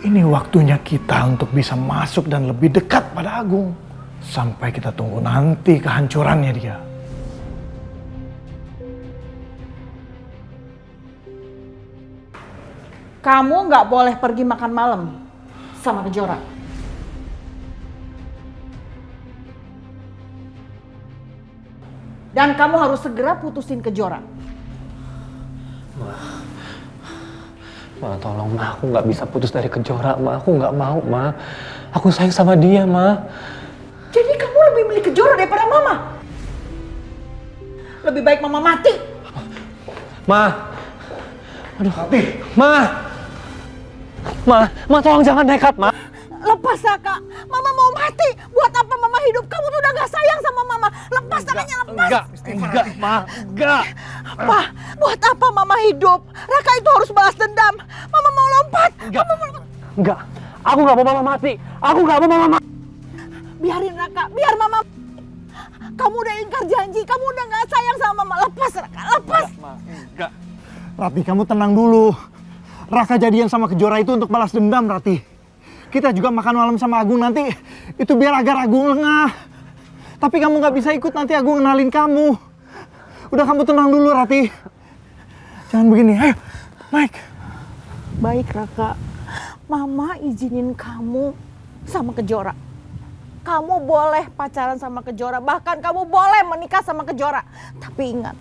Speaker 11: Ini waktunya kita untuk bisa masuk dan lebih dekat pada Agung. Sampai kita tunggu nanti kehancurannya dia.
Speaker 2: Kamu nggak boleh pergi makan malam sama Kejora. Dan kamu harus segera putusin Kejora.
Speaker 12: Ma, tolong Ma, aku nggak bisa putus dari Kejora, Ma. Aku nggak mau, Ma. Aku sayang sama dia, Ma.
Speaker 2: Jadi kamu lebih milih Kejora daripada Mama? Lebih baik Mama mati.
Speaker 12: Ma. Aduh. Mati. Ma, tolong jangan nekat, Ma.
Speaker 2: Lepas Raka, Mama mau mati. Buat apa Mama hidup? Kamu tuh udah gak sayang sama Mama. Lepas tangannya, lepas.
Speaker 12: Enggak, Ma. Enggak.
Speaker 2: Apa? Buat apa Mama hidup? Raka itu harus balas dendam. Mama mau lompat.
Speaker 12: Enggak. Aku nggak mau Mama mati. Aku nggak mau Mama mati.
Speaker 2: Biarin Raka, biar Mama. Kamu udah ingkar janji, kamu udah gak sayang sama Mama. Lepas Raka, lepas.
Speaker 12: Enggak.
Speaker 11: Rati, kamu tenang dulu. Raka jadian sama Kejora itu untuk balas dendam, Rati. Kita juga makan malam sama Agung nanti. Itu biar agar Agung lengah. Tapi kamu gak bisa ikut, nanti Agung kenalin kamu. Udah, kamu tenang dulu, Rati. Jangan begini, ayo. Naik.
Speaker 2: Baik Raka. Mama izinin kamu sama Kejora. Kamu boleh pacaran sama Kejora, bahkan kamu boleh menikah sama Kejora. Tapi ingat,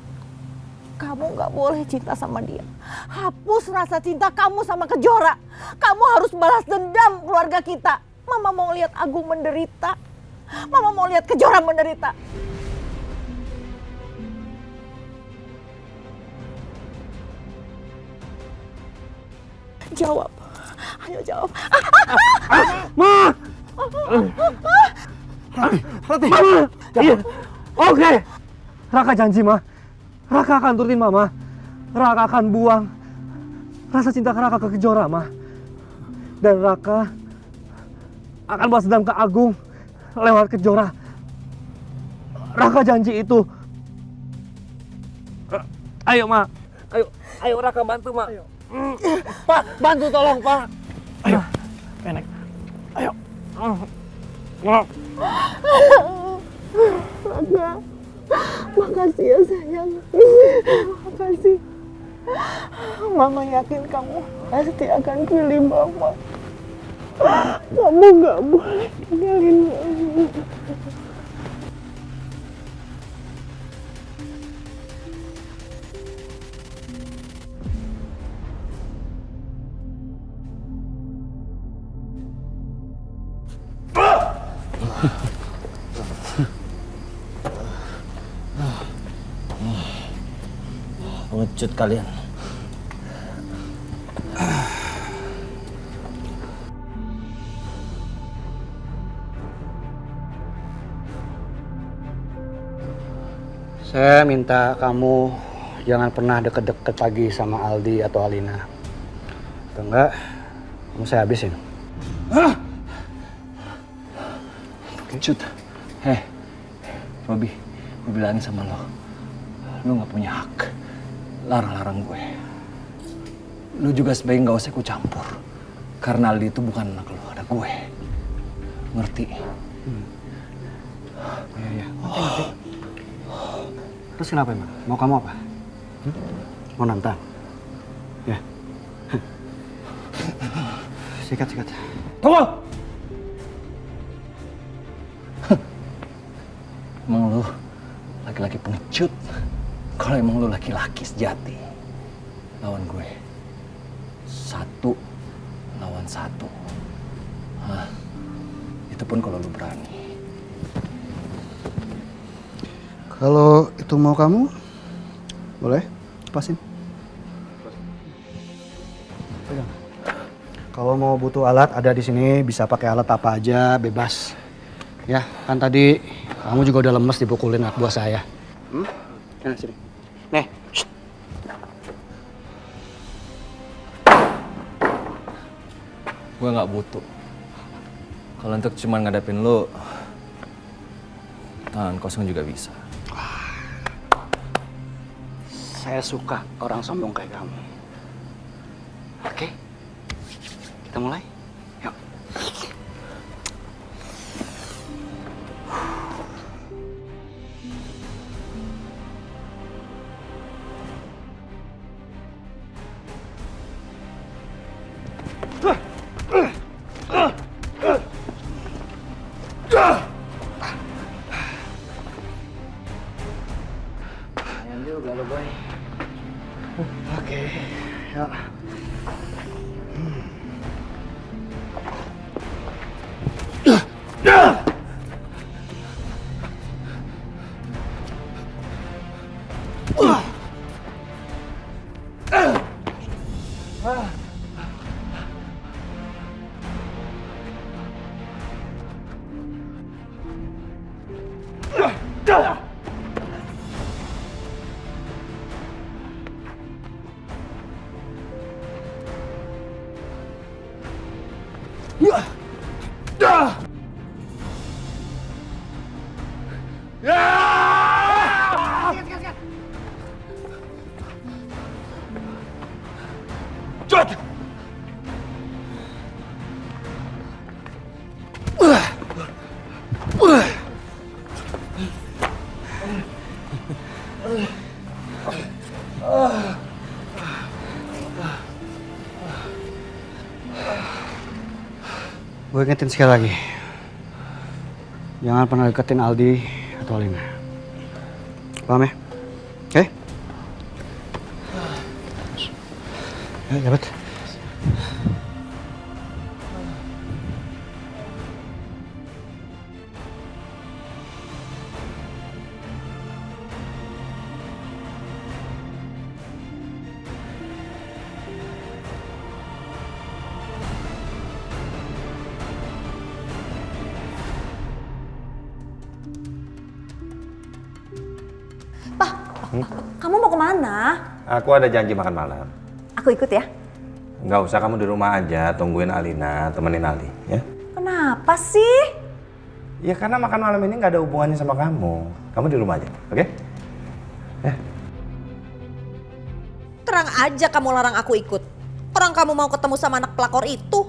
Speaker 2: kamu gak boleh cinta sama dia. Hapus rasa cinta kamu sama Kejora. Kamu harus balas dendam keluarga kita. Mama mau lihat Agung menderita. Mama mau lihat Kejora menderita. Jawab. Ayo jawab.
Speaker 12: Ma!
Speaker 11: Rati.
Speaker 12: Iya. Oke. Raka janji, Ma. Raka akan turutin Mama. Raka akan buang rasa cinta Raka ke Kejora, Ma. Dan Raka akan balas dendam ke Agung lewat Kejora. Raka janji itu. Ayo, Ma. Ayo Raka bantu, Ma. Ayo. Pak, bantu tolong, Pak.
Speaker 11: Ayo, Nenek. Ayo.
Speaker 2: Raga, makasih ya sayang. Makasih. Mama yakin kamu pasti akan pilih Mama. Kamu gak boleh tinggalin Mama.
Speaker 9: Pengecut kalian.
Speaker 4: Saya minta kamu jangan pernah deket-deket lagi sama Aldi atau Alina. Atau enggak, kamu saya habisin.
Speaker 9: Pengecut. Hei, Robi, gue bilangin sama lo. Lo gak punya hak larang-larang gue. Lu juga sebaiknya gak usah ikut campur. Karena Aldi itu bukan anak lo, ada gue. Ngerti?
Speaker 4: Iya. Ngerti. Terus kenapa emang? Mau kamu apa? Mau nantang? Ya. Sikat.
Speaker 9: Tunggu! Emang lu laki-laki pengecut. Kalau emang lu laki-laki sejati, lawan gue 1 lawan 1. Hah? Itu pun kalau lu berani.
Speaker 4: Kalau itu mau kamu, boleh lepasin. Pegang. Kalau mau butuh alat ada di sini, bisa pakai alat apa aja, bebas. Ya, kan tadi kamu juga udah lemes dipukulin anak buah saya. Nah, sini. Nih.
Speaker 9: Gue nggak butuh. Kalau untuk cuman ngadepin lu, tangan kosong juga bisa.
Speaker 4: Saya suka orang sombong kayak kamu. Oke, kita mulai. Yuk. Ayan juga lo, boy. Oke, ya. Gue ingetin sekali lagi. Jangan pernah deketin Aldi atau Alina. Paham ya? Oke? Ya, cepet.
Speaker 6: Kamu mau kemana?
Speaker 3: Aku ada janji makan malam.
Speaker 6: Aku ikut ya.
Speaker 3: Nggak usah, kamu di rumah aja, tungguin Alina, temenin Aldi, ya?
Speaker 6: Kenapa sih?
Speaker 3: Ya karena makan malam ini nggak ada hubungannya sama kamu. Kamu di rumah aja, oke?
Speaker 6: Terang aja kamu larang aku ikut. Orang kamu mau ketemu sama anak pelakor itu.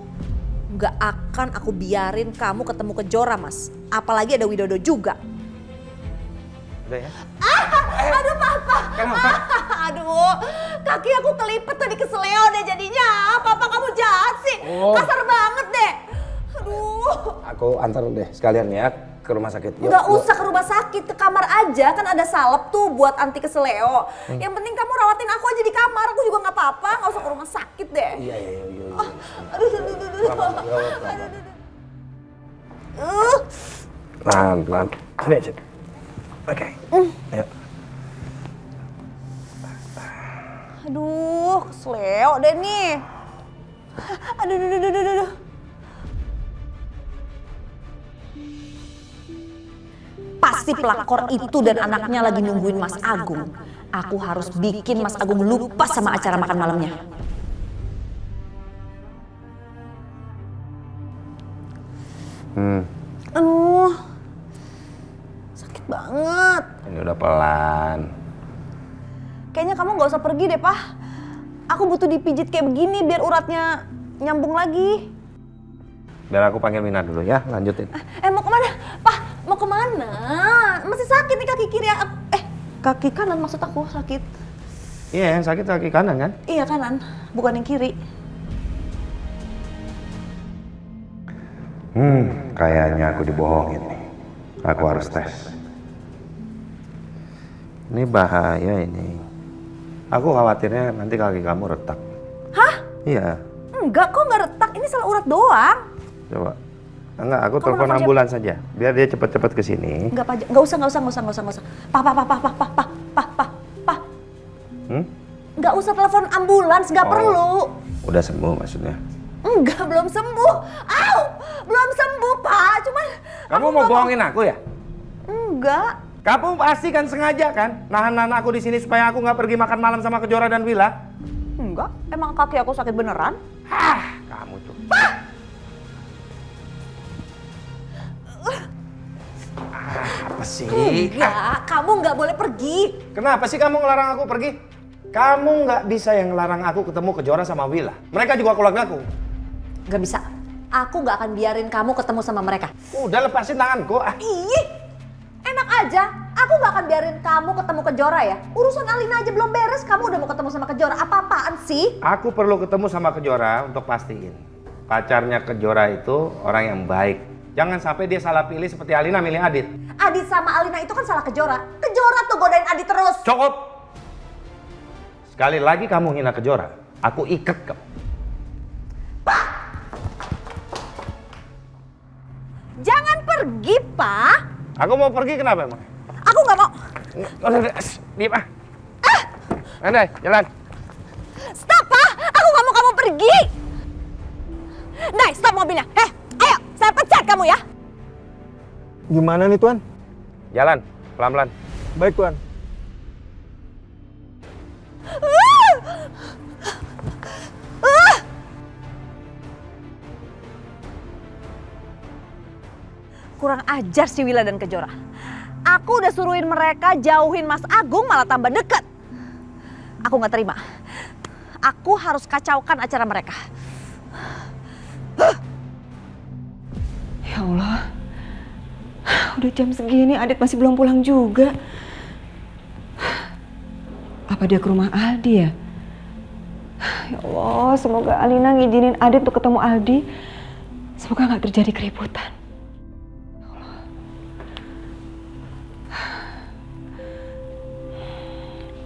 Speaker 6: Nggak akan aku biarin kamu ketemu Kejora, Mas. Apalagi ada Widodo juga.
Speaker 3: Udah ya?
Speaker 6: Aduh Papa.
Speaker 3: Kenapa?
Speaker 6: Aduh, kaki aku kelipet tadi keseleo deh jadinya. Papa kamu jahat sih. Kasar banget deh. Aduh.
Speaker 3: Aku antar deh sekalian ya ke rumah sakit. Yuk,
Speaker 6: Nggak usah ke rumah sakit, ke kamar aja. Kan ada salep tuh buat anti keseleo. Yang penting kamu rawatin aku aja di kamar. Aku juga nggak apa-apa. Nggak usah ke rumah sakit deh.
Speaker 3: Iya.
Speaker 6: Aduh.
Speaker 3: Pelan. Sini aja. Oke. Ayo.
Speaker 6: Aduh, keseleo deh nih. Aduh. Pasti pelakor itu dan anaknya lagi nungguin Mas Agung. Aku harus bikin Mas Agung lupa sama acara makan malamnya. Aduh, sakit banget.
Speaker 3: Ini udah pelan.
Speaker 6: Kayaknya kamu gak usah pergi deh, Pak. Aku butuh dipijit kayak begini biar uratnya nyambung lagi.
Speaker 3: Biar aku panggil Mina dulu ya, lanjutin.
Speaker 6: Mau kemana? Pak, mau kemana? Masih sakit nih kaki kiri aku. Kaki kanan maksud aku sakit.
Speaker 3: Iya, yang sakit kaki kanan kan?
Speaker 6: Iya kanan, bukan yang kiri.
Speaker 3: Kayaknya aku dibohongin nih. Aku harus tes. Ini bahaya ini. Aku khawatirnya nanti kaki kamu retak.
Speaker 6: Hah?
Speaker 3: Iya.
Speaker 6: Enggak, kok nggak retak. Ini salah urat doang.
Speaker 3: Coba. Enggak, aku telepon ambulans saja. Biar dia cepet-cepet kesini.
Speaker 6: Enggak, Pak. Nggak usah. Pak. Nggak usah telepon ambulans, nggak perlu.
Speaker 3: Udah sembuh maksudnya?
Speaker 6: Enggak, belum sembuh. Belum sembuh, Pak. Cuman
Speaker 3: Kamu mau bohongin aku ya?
Speaker 6: Enggak.
Speaker 3: Kamu pasti kan sengaja kan nahan aku di sini supaya aku nggak pergi makan malam sama Kejora dan Willa?
Speaker 6: Enggak, emang kaki aku sakit beneran?
Speaker 3: Kamu tuh. Apa sih?
Speaker 6: Enggak, kamu nggak boleh pergi.
Speaker 3: Kenapa sih kamu ngelarang aku pergi? Kamu nggak bisa yang ngelarang aku ketemu Kejora sama Willa. Mereka juga keluargaku.
Speaker 6: Nggak bisa. Aku nggak akan biarin kamu ketemu sama mereka.
Speaker 3: Udah lepasin tanganku.
Speaker 6: Ih, enak aja. Aku nggak akan biarin kamu ketemu Kejora ya. Urusan Alina aja belum beres, kamu udah mau ketemu sama Kejora. Apa-apaan sih?
Speaker 3: Aku perlu ketemu sama Kejora untuk pastiin. Pacarnya Kejora itu orang yang baik. Jangan sampai dia salah pilih seperti Alina milih Adit.
Speaker 6: Adit sama Alina itu kan salah Kejora. Kejora tuh godain Adit terus.
Speaker 3: Cukup! Sekali lagi kamu hina Kejora, aku ikat kamu.
Speaker 6: Jangan pergi, Pak.
Speaker 3: Aku mau pergi kenapa emang?
Speaker 6: Aku nggak mau.
Speaker 3: Udah, diam ah. Andai, jalan.
Speaker 6: Stop, Pak. Aku nggak mau kamu pergi. Nay, stop mobilnya. Ayo, saya pecat kamu ya.
Speaker 11: Gimana nih Tuan?
Speaker 3: Jalan, pelan-pelan.
Speaker 11: Baik Tuan.
Speaker 6: Kurang ajar si Willa dan Kejora. Aku udah suruhin mereka jauhin Mas Agung malah tambah deket. Aku nggak terima. Aku harus kacaukan acara mereka.
Speaker 7: Ya Allah, udah jam segini Adit masih belum pulang juga. Apa dia ke rumah Aldi ya? Ya Allah, semoga Alina ngizinin Adit untuk ketemu Aldi. Semoga nggak terjadi keributan.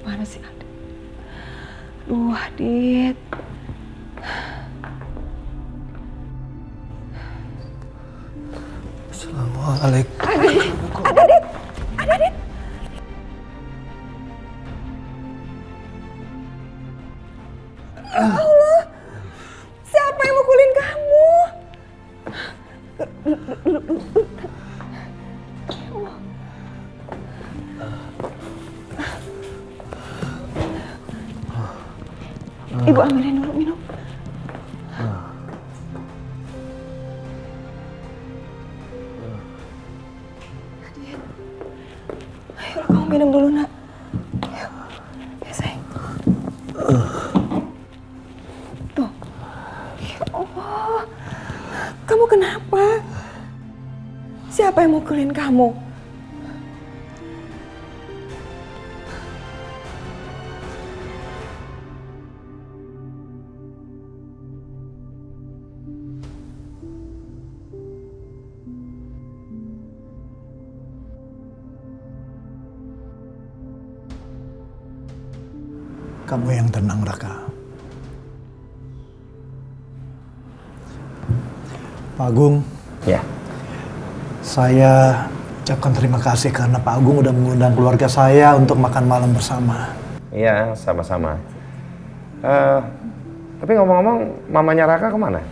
Speaker 7: Mana sih Adit? Aduh, Adit.
Speaker 12: Assalamualaikum.
Speaker 7: Adit! Adit! Allah! Siapa yang mukulin kamu? Ibu ambilin dulu minum. Ayo kamu minum dulu nak. Ayo. Ya sayang. Tuh. Ya Allah. Kamu kenapa? Siapa yang mukulin kamu?
Speaker 11: Kamu yang tenang, Raka. Pak Agung.
Speaker 3: Ya.
Speaker 11: Saya ucapkan terima kasih karena Pak Agung udah mengundang keluarga saya untuk makan malam bersama.
Speaker 3: Iya, sama-sama. Tapi ngomong-ngomong, mamanya Raka kemana?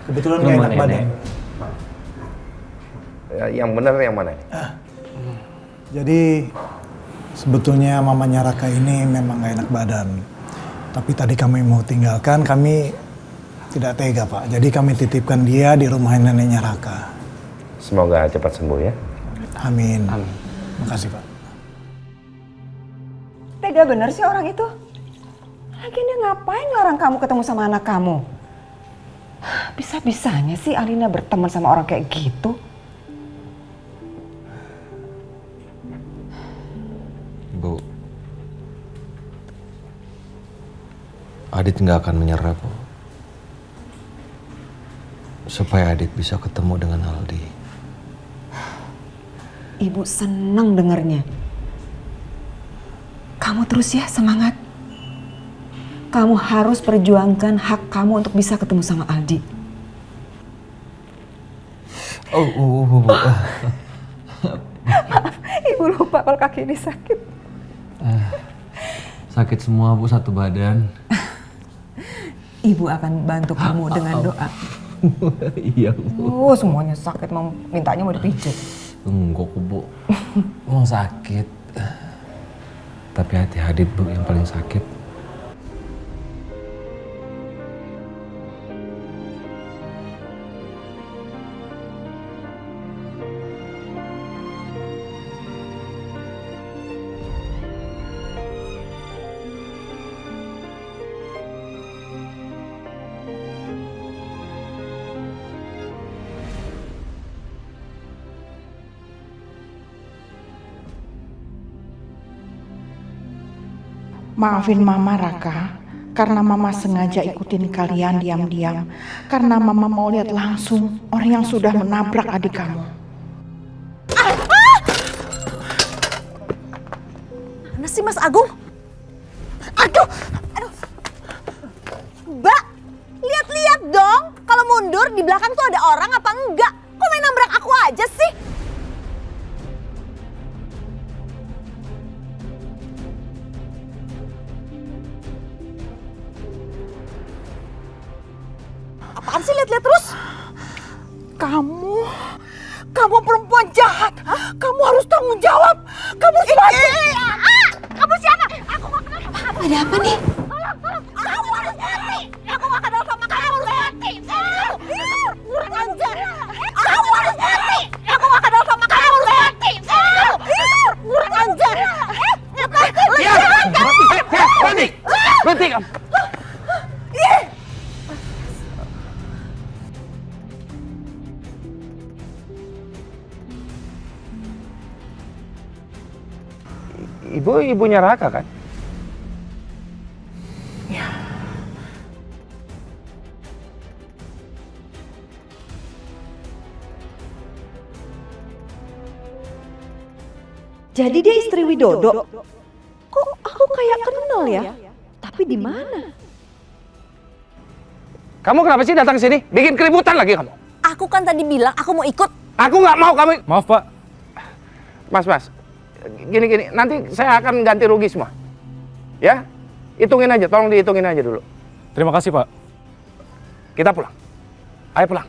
Speaker 11: Kebetulan nggak enak badan.
Speaker 3: Yang benar yang mana?
Speaker 11: Jadi sebetulnya mamanya Raka ini memang nggak enak badan. Tapi tadi kami mau tinggalkan, kami tidak tega Pak. Jadi kami titipkan dia di rumah neneknya Raka.
Speaker 3: Semoga cepat sembuh ya.
Speaker 11: Amin. Amin. Makasih Pak.
Speaker 7: Tega bener sih orang itu. Lagian dia ngapain larang kamu ketemu sama anak kamu? Bisa-bisanya sih Alina berteman sama orang kayak gitu.
Speaker 12: Bu, Adit nggak akan menyerah, Bu. Supaya Adit bisa ketemu dengan Aldi.
Speaker 7: Ibu senang dengernya. Kamu terus ya semangat. Kamu harus perjuangkan hak kamu untuk bisa ketemu sama Aldi.
Speaker 12: Bu.
Speaker 7: Maaf, Ibu lupa kalau kaki ini sakit.
Speaker 12: Sakit semua, Bu, satu badan.
Speaker 7: Ibu akan bantu kamu dengan doa.
Speaker 12: Iya, Bu.
Speaker 7: Semuanya sakit, mau mintanya mau dipijit.
Speaker 12: Enggak, Bu. Emang sakit. Tapi hati Adit, Bu, yang paling sakit.
Speaker 2: Maafin Mama Raka, karena Mama sengaja ikutin kalian diam-diam, karena Mama mau lihat langsung orang yang sudah menabrak adik kamu.
Speaker 6: Mana sih Mas Agung? Aduh. Mbak, lihat-lihat dong. Kalau mundur di belakang tuh ada orang apa enggak? Kok main nabrak aku aja sih? Apaan sih lihat-lihat terus?
Speaker 2: Kamu perempuan jahat. Kamu harus tanggung jawab. Kamu siapa?
Speaker 6: Kamu siapa? Aku gak kenal sama kamu.
Speaker 7: Ada apa nih?
Speaker 6: Tolong. Kamu harus mati. Aku gak kenal sama kamu. Harus mati. Kurang ajar. Kamu harus mati. Aku gak kenal sama kamu. Harus mati. Kurang ajar.
Speaker 12: Berhenti kamu.
Speaker 3: Ibu ibunya Raka kan?
Speaker 2: Ya.
Speaker 6: Jadi dia istri Widodo. Kok aku kayak kenal ya? Tapi di mana?
Speaker 3: Kamu kenapa sih datang ke sini? Bikin keributan lagi kamu?
Speaker 6: Aku kan tadi bilang aku mau ikut.
Speaker 3: Aku nggak mau kamu.
Speaker 12: Maaf Pak.
Speaker 3: Mas. Gini. Nanti saya akan ganti rugi semua. Ya? Hitungin aja. Tolong dihitungin aja dulu.
Speaker 12: Terima kasih Pak.
Speaker 3: Kita pulang. Ayo pulang.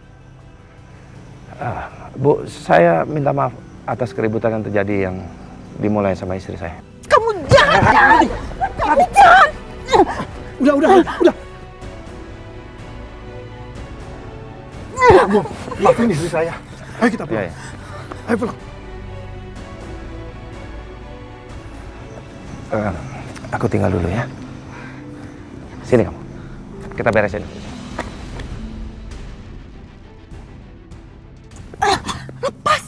Speaker 3: Bu, saya minta maaf atas keributan yang terjadi yang dimulai sama istri saya.
Speaker 2: Kamu jangan! Kamu jangan!
Speaker 11: Udah. Bu, maafin istri saya. Ayo kita pulang.
Speaker 3: Iya.
Speaker 11: Ayo pulang.
Speaker 3: Aku tinggal dulu ya. Sini kamu. Kita beresin.
Speaker 2: Lepas!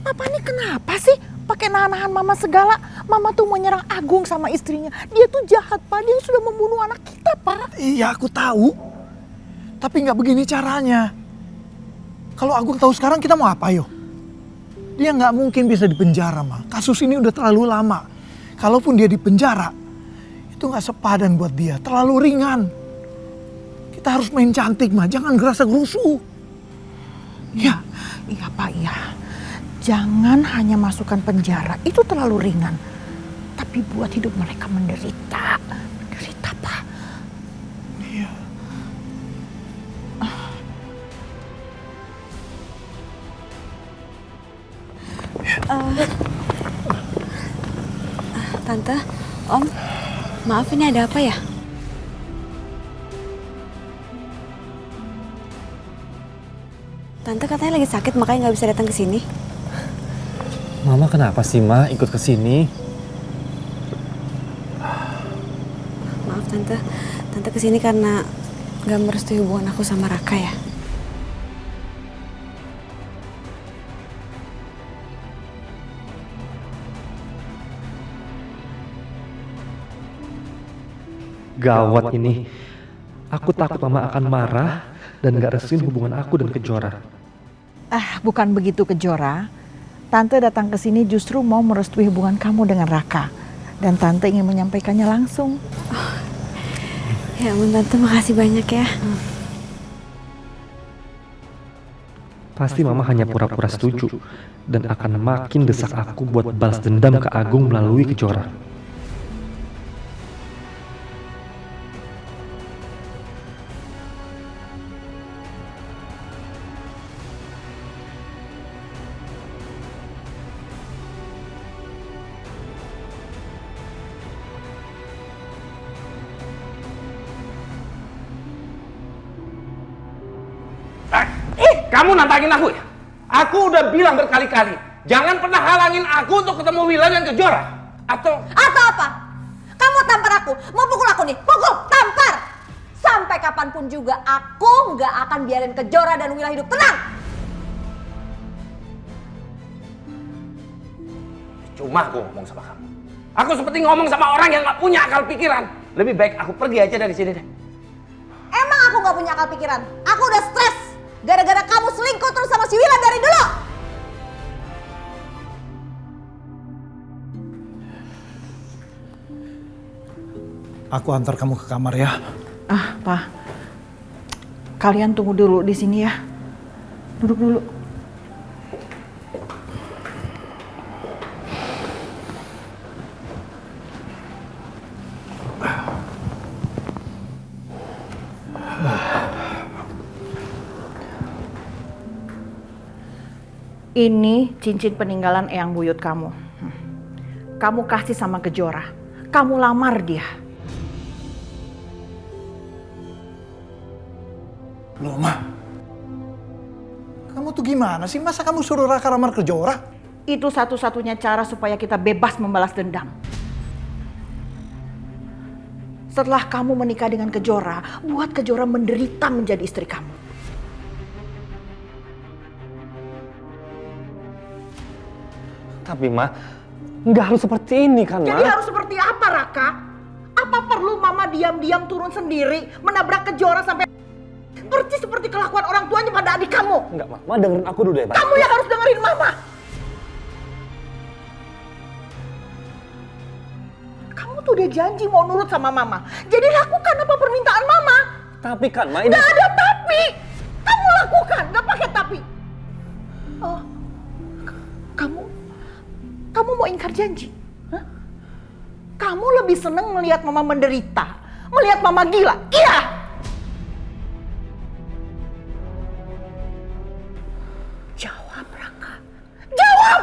Speaker 2: Papa ini kenapa sih pakai nahan-nahan mama segala? Mama tuh mau nyerang Agung sama istrinya. Dia tuh jahat, Pak. Dia sudah membunuh anak kita, Pak.
Speaker 11: Iya, aku tahu. Tapi nggak begini caranya. Kalau Agung tahu sekarang, kita mau apa, yo? Dia nggak mungkin bisa dipenjara, Ma. Kasus ini udah terlalu lama. Kalaupun dia dipenjara, itu nggak sepadan buat dia. Terlalu ringan. Kita harus main cantik, Ma. Jangan gerasa gerusu.
Speaker 2: Iya, Pak, iya. Jangan hanya masukkan penjara. Itu terlalu ringan. Tapi buat hidup mereka menderita. Menderita, Pak.
Speaker 11: Iya.
Speaker 13: Tante, Om, maaf ini ada apa ya? Tante katanya lagi sakit makanya nggak bisa datang ke sini.
Speaker 12: Mama kenapa sih Ma ikut ke sini?
Speaker 13: Maaf Tante kesini karena nggak merestui hubungan aku sama Raka ya.
Speaker 12: Gawat ini. Aku takut Mama akan marah dan gak restuin hubungan aku dan Kejora.
Speaker 2: Bukan begitu, Kejora. Tante datang ke sini justru mau merestui hubungan kamu dengan Raka. Dan Tante ingin menyampaikannya langsung.
Speaker 13: Ya ampun Tante, makasih banyak ya.
Speaker 12: Pasti Mama hanya pura-pura setuju dan akan makin desak aku buat balas dendam ke Agung melalui Kejora.
Speaker 3: Kamu nantangin aku ya? Aku udah bilang berkali-kali, jangan pernah halangin aku untuk ketemu Willa dan Kejora. Atau
Speaker 6: apa? Kamu tampar aku, mau pukul aku nih, pukul, tampar. Sampai kapanpun juga aku nggak akan biarin Kejora dan Willa hidup tenang.
Speaker 3: cuma aku ngomong sama kamu. Aku seperti ngomong sama orang yang nggak punya akal pikiran. Lebih baik aku pergi aja dari sini deh.
Speaker 6: Emang aku nggak punya akal pikiran? Aku udah stres gara-gara kamu selingkuh terus sama si Willa dari dulu.
Speaker 11: Aku antar kamu ke kamar ya.
Speaker 2: Pak. Kalian tunggu dulu di sini ya. Duduk dulu. Ini cincin peninggalan eyang buyut kamu. Kamu kasih sama Kejora. Kamu lamar dia.
Speaker 11: Loh, Ma. Kamu tuh gimana sih? Masa kamu suruh Raka lamar Kejora?
Speaker 2: Itu satu-satunya cara supaya kita bebas membalas dendam. Setelah kamu menikah dengan Kejora, buat Kejora menderita menjadi istri kamu.
Speaker 12: Tapi Ma, Nggak harus seperti ini kan, Ma?
Speaker 2: Jadi harus seperti apa, Raka? Apa perlu Mama diam-diam turun sendiri, menabrak Kejora sampai persis seperti kelakuan orang tuanya pada adik kamu?
Speaker 12: Enggak, Ma. Ma dengerin aku dulu deh, Ma.
Speaker 2: Kamu yang harus dengerin Mama. Kamu tuh udah janji mau nurut sama Mama. Jadi lakukan apa permintaan Mama.
Speaker 12: Tapi kan, Ma, ini...
Speaker 2: Nggak ada tapi. Kamu lakukan, nggak pakai tapi. Oh, kamu mau ingkar janji? Hah? Kamu lebih seneng melihat Mama menderita, melihat Mama gila? Iya. Jawab, Raka. Jawab.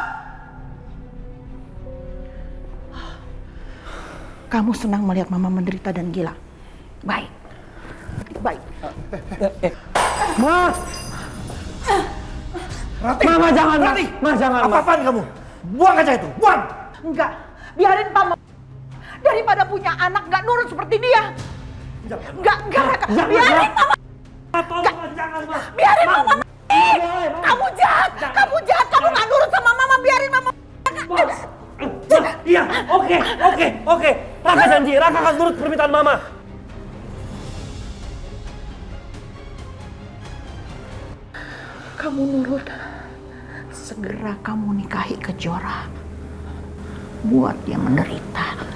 Speaker 2: Kamu senang melihat Mama menderita dan gila? Baik. Baik.
Speaker 12: Ma!
Speaker 2: Rati!
Speaker 12: Mama jangan, Ma!
Speaker 2: Rati!
Speaker 12: Ma jangan, Ma!
Speaker 2: Apa-apaan kamu? Buang aja itu, buang! Enggak, biarin Mama. Daripada punya anak nggak nurut seperti dia. Enggak, Raka. Biarin Mama.
Speaker 12: Tolong, jangan, Ma!
Speaker 2: Biarin Mama. Kamu jahat, kamu nggak nurut sama Mama. Biarin Mama.
Speaker 12: Iya, oke. Raka janji, Raka akan nurut permintaan Mama.
Speaker 2: Kamu nurut, segera kamu nikahi Kejora. Buat dia menderita.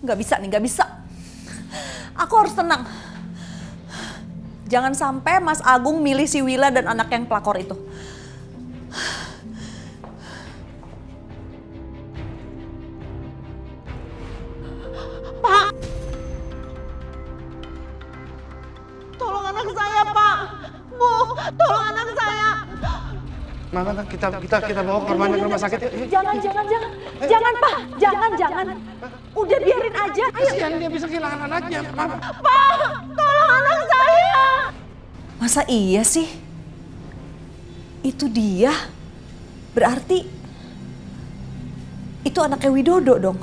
Speaker 6: Nggak bisa nih, nggak bisa. Aku harus tenang. Jangan sampai Mas Agung milih si Willa dan anak yang pelakor itu.
Speaker 2: Pak! Tolong anak saya, Pak! Bu, tolong anak saya!
Speaker 3: Mama, kita bawa korban ke rumah sakit.
Speaker 6: Jangan, Pak! Jangan! Udah biarin aja.
Speaker 3: Kasihan dia bisa kehilangan anaknya, Mama.
Speaker 2: Pak! Tolong anak saya!
Speaker 6: Masa iya sih? Itu dia? Berarti itu anaknya Widodo dong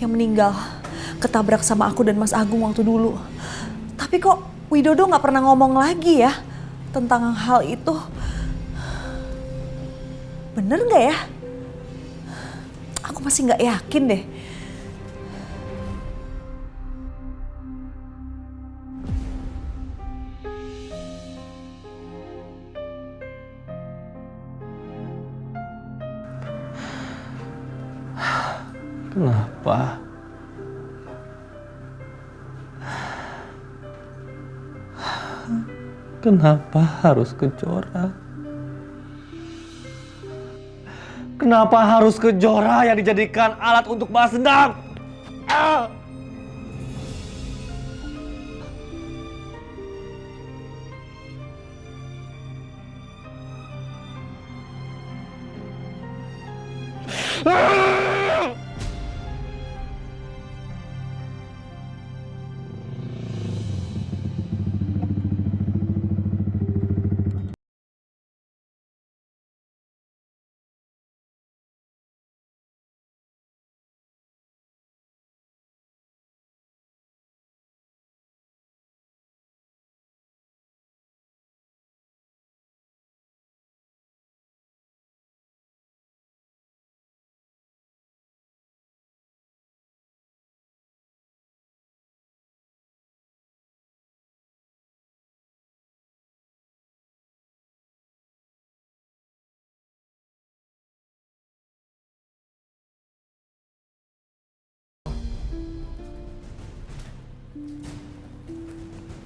Speaker 6: yang meninggal ketabrak sama aku dan Mas Agung waktu dulu. Tapi kok Widodo nggak pernah ngomong lagi ya tentang hal itu? Bener nggak ya? Aku masih nggak yakin deh.
Speaker 12: Kenapa? Kenapa harus Kejora? Kenapa harus Kejora yang dijadikan alat untuk balas dendam?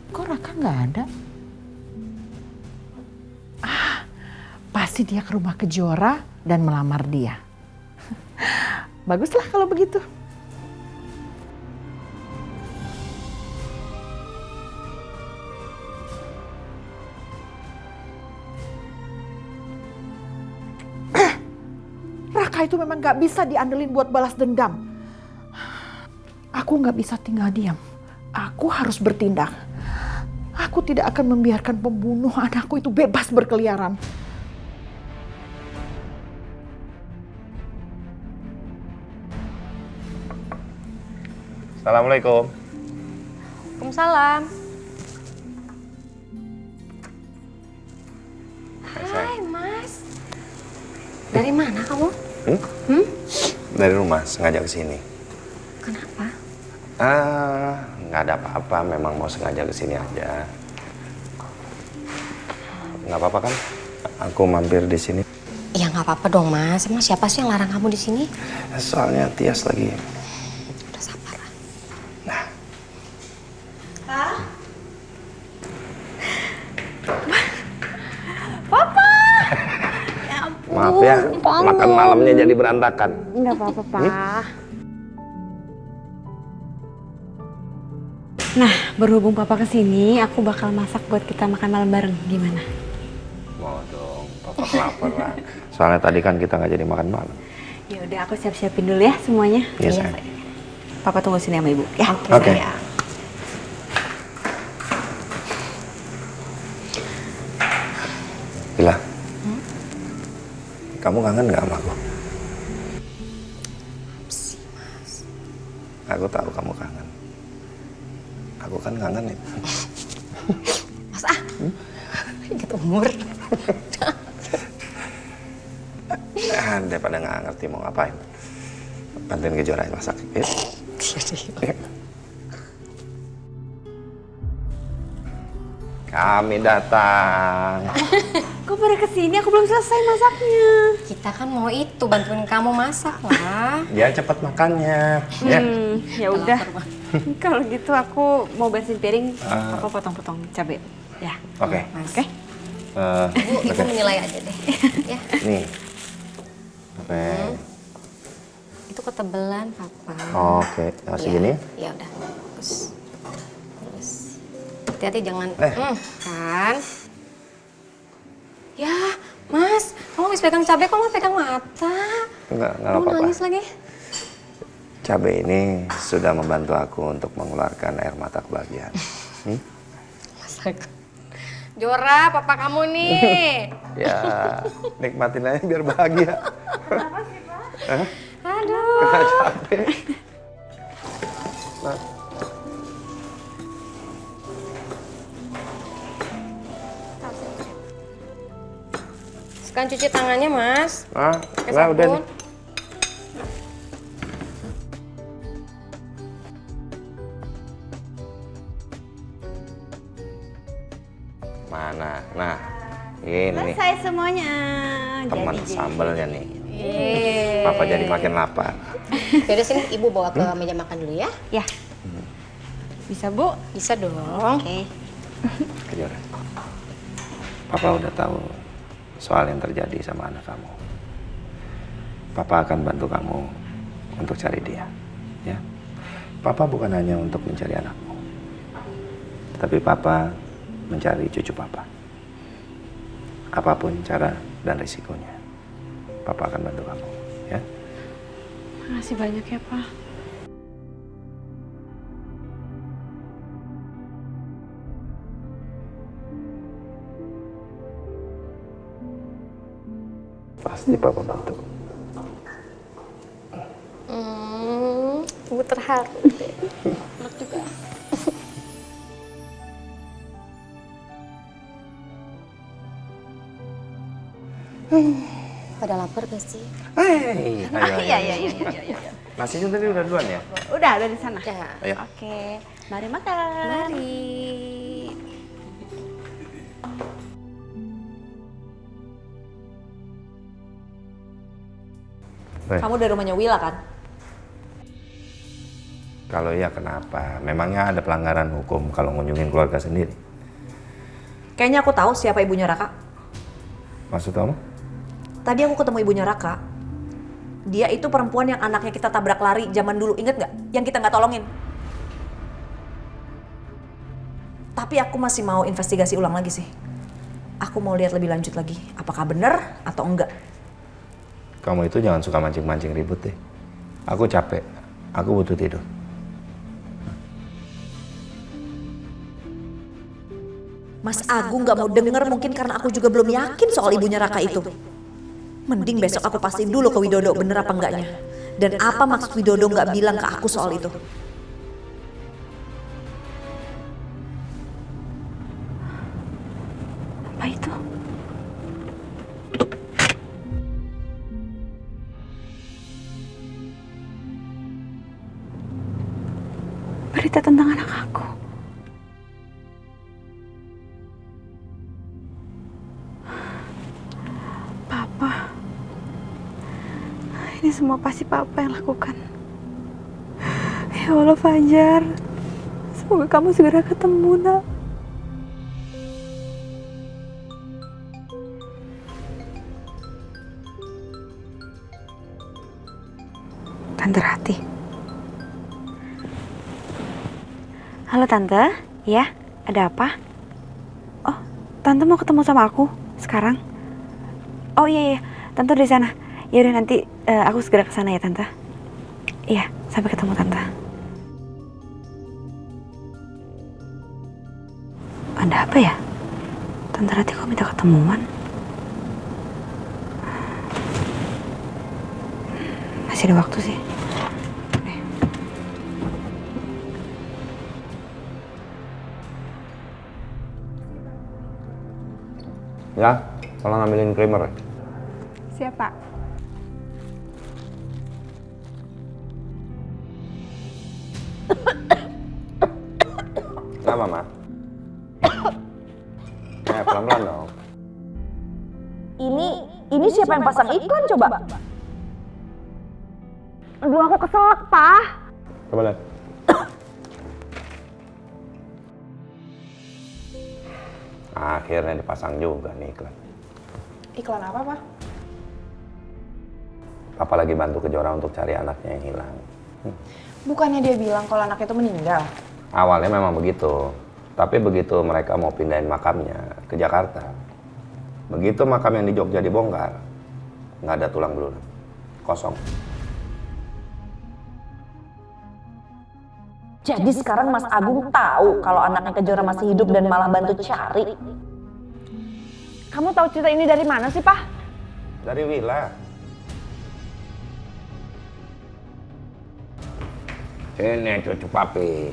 Speaker 2: Kok Raka nggak ada? Pasti dia ke rumah Kejora dan melamar dia. Baguslah kalau begitu. Raka itu memang nggak bisa diandelin buat balas dendam. Aku nggak bisa tinggal diam. Aku harus bertindak. Aku tidak akan membiarkan pembunuh anakku itu bebas berkeliaran.
Speaker 3: Assalamualaikum.
Speaker 1: Waalaikumsalam.
Speaker 3: Hai,
Speaker 1: Hai Mas. Dari mana kamu?
Speaker 3: Dari rumah, sengaja kesini.
Speaker 1: Kenapa?
Speaker 3: Nggak ada apa-apa, memang mau sengaja kesini aja. Nggak apa-apa kan? Aku mampir di sini.
Speaker 1: Ya nggak apa-apa dong Mas. Emang siapa sih yang larang kamu di sini?
Speaker 3: Soalnya Tias lagi.
Speaker 1: Udah sabar lah.
Speaker 3: Nah.
Speaker 6: Papa!
Speaker 3: Maaf ya, makan malamnya jadi berantakan.
Speaker 6: Nggak apa-apa, Pak.
Speaker 13: Nah, berhubung Papa kesini, aku bakal masak buat kita makan malam bareng. Gimana?
Speaker 3: Mau dong, Papa kelaparan. Soalnya tadi kan kita nggak jadi makan malam.
Speaker 13: Ya udah, aku siap-siapin dulu ya semuanya.
Speaker 3: Iya, sayang.
Speaker 13: Papa tunggu sini sama Ibu ya.
Speaker 3: Oke. Gila. Kamu kangen nggak sama aku?
Speaker 1: Sih Mas.
Speaker 3: Aku tahu kamu kangen. Aku kan kangen ya.
Speaker 1: Mas ingat umur.
Speaker 3: Daripada nggak ngerti mau ngapain. Bantuin Kejora masak. Yuk. Kami datang.
Speaker 13: Kok pada kesini? Aku belum selesai masaknya.
Speaker 1: Kita kan mau itu bantuin kamu masak lah.
Speaker 3: Ya cepat makannya. Ya.
Speaker 13: Ya udah. Kalau gitu aku mau bersihin piring. Aku potong-potong cabai. Ya.
Speaker 3: Oke.
Speaker 13: Oke.
Speaker 1: Ibu menilai aja deh. Ya.
Speaker 3: Nih. Oke.
Speaker 1: Itu ketebelan Papa.
Speaker 3: Oke. Nah, segini.
Speaker 1: Ya udah. Terus. Hati-hati jangan. Kan. Ya, Mas, kamu habis pegang cabai, kok mau pegang mata?
Speaker 3: Nggak
Speaker 1: Kamu
Speaker 3: apa-apa.
Speaker 1: nangis lagi?
Speaker 3: Cabai ini sudah membantu aku untuk mengeluarkan air mata kebahagiaan.
Speaker 1: Masak. Jora, papa kamu nih.
Speaker 3: Ya, nikmatin aja biar bahagia.
Speaker 1: Kenapa sih, Pak?
Speaker 3: Hah?
Speaker 1: Aduh.
Speaker 3: Kena capek. Nah.
Speaker 1: Sekarang cuci tangannya, Mas. Pakai
Speaker 3: Nggak, udah
Speaker 1: sabun.
Speaker 3: nih. Mana? Nah, ini
Speaker 13: Selesai semuanya.
Speaker 3: teman
Speaker 13: Jadi.
Speaker 3: sambalnya nih.
Speaker 1: Yeay.
Speaker 3: Papa jadi makin lapar.
Speaker 1: Yaudah sini, Ibu bawa ke meja makan dulu ya.
Speaker 13: Ya. Bisa, Bu?
Speaker 1: Bisa dong.
Speaker 13: Oke.
Speaker 3: Kejora. Papa udah tahu soal yang terjadi sama anak kamu. Papa akan bantu kamu untuk cari dia. Ya. Papa bukan hanya untuk mencari anakmu. Tapi Papa mencari cucu Papa. Apapun cara dan risikonya. Papa akan bantu kamu. Ya.
Speaker 13: Makasih banyak ya, Pak.
Speaker 3: Pasti Papa bantu.
Speaker 1: Ibu terharu. Enak juga. Pada lapar gak sih?
Speaker 3: Hei, ayo.
Speaker 13: Iya.
Speaker 3: Nasinya tadi udah duluan ya?
Speaker 13: Udah di sana.
Speaker 1: Ya.
Speaker 3: Ayo.
Speaker 13: Oke, mari makan.
Speaker 1: Mari.
Speaker 6: Kamu dari rumahnya Willa kan?
Speaker 3: Kalau iya kenapa? Memangnya ada pelanggaran hukum kalau ngunjungin keluarga sendiri?
Speaker 6: Kayaknya aku tahu siapa ibunya Raka.
Speaker 3: Maksud kamu?
Speaker 6: Tadi aku ketemu ibunya Raka. Dia itu perempuan yang anaknya kita tabrak lari zaman dulu, inget nggak? Yang kita nggak tolongin. Tapi aku masih mau investigasi ulang lagi sih. Aku mau lihat lebih lanjut lagi, apakah benar atau enggak.
Speaker 3: Kamu itu jangan suka mancing-mancing ribut deh. Aku capek, aku butuh tidur.
Speaker 6: Mas Agung nggak mau denger mungkin karena aku juga belum yakin soal ibunya Raka itu. Mending besok aku pastiin dulu ke Widodo bener apa enggaknya. Dan apa maksud Widodo nggak bilang ke aku soal itu.
Speaker 13: berita tentang anak aku. Papa, ini semua pasti Papa yang lakukan. Ya Allah Fajar, semoga kamu segera ketemu, Nak. Tante Rati. Halo Tante, ya, ada apa? Oh, Tante mau ketemu sama aku sekarang? Oh iya, Tante udah di sana. Ya udah nanti aku segera ke sana ya Tante. Iya, sampai ketemu Tante. Ada apa ya? Tante Rati kok minta ketemuan? Masih ada waktu sih.
Speaker 3: Ya, tolong ambilin creamer.
Speaker 5: Siap, Pak.
Speaker 3: Kenapa, Ma? Pelan-pelan dong.
Speaker 6: Ini siapa yang pasang iklan coba? Aduh, aku keselak, Pak.
Speaker 3: Coba lihat. Akhirnya dipasang juga nih iklan.
Speaker 5: Iklan apa, Pak?
Speaker 3: Papa lagi bantu Kejora untuk cari anaknya yang hilang.
Speaker 5: Bukannya dia bilang kalau anak itu meninggal?
Speaker 3: Awalnya memang begitu. Tapi begitu mereka mau pindahin makamnya ke Jakarta, begitu makam yang di Jogja dibongkar, nggak ada tulang belulang, kosong.
Speaker 6: Jadi sekarang Mas Agung tahu kalau anaknya Kejora masih hidup dan malah bantu cari. Kamu tahu cerita ini dari mana sih, Pak?
Speaker 3: Dari Wila. Ini cucu papi.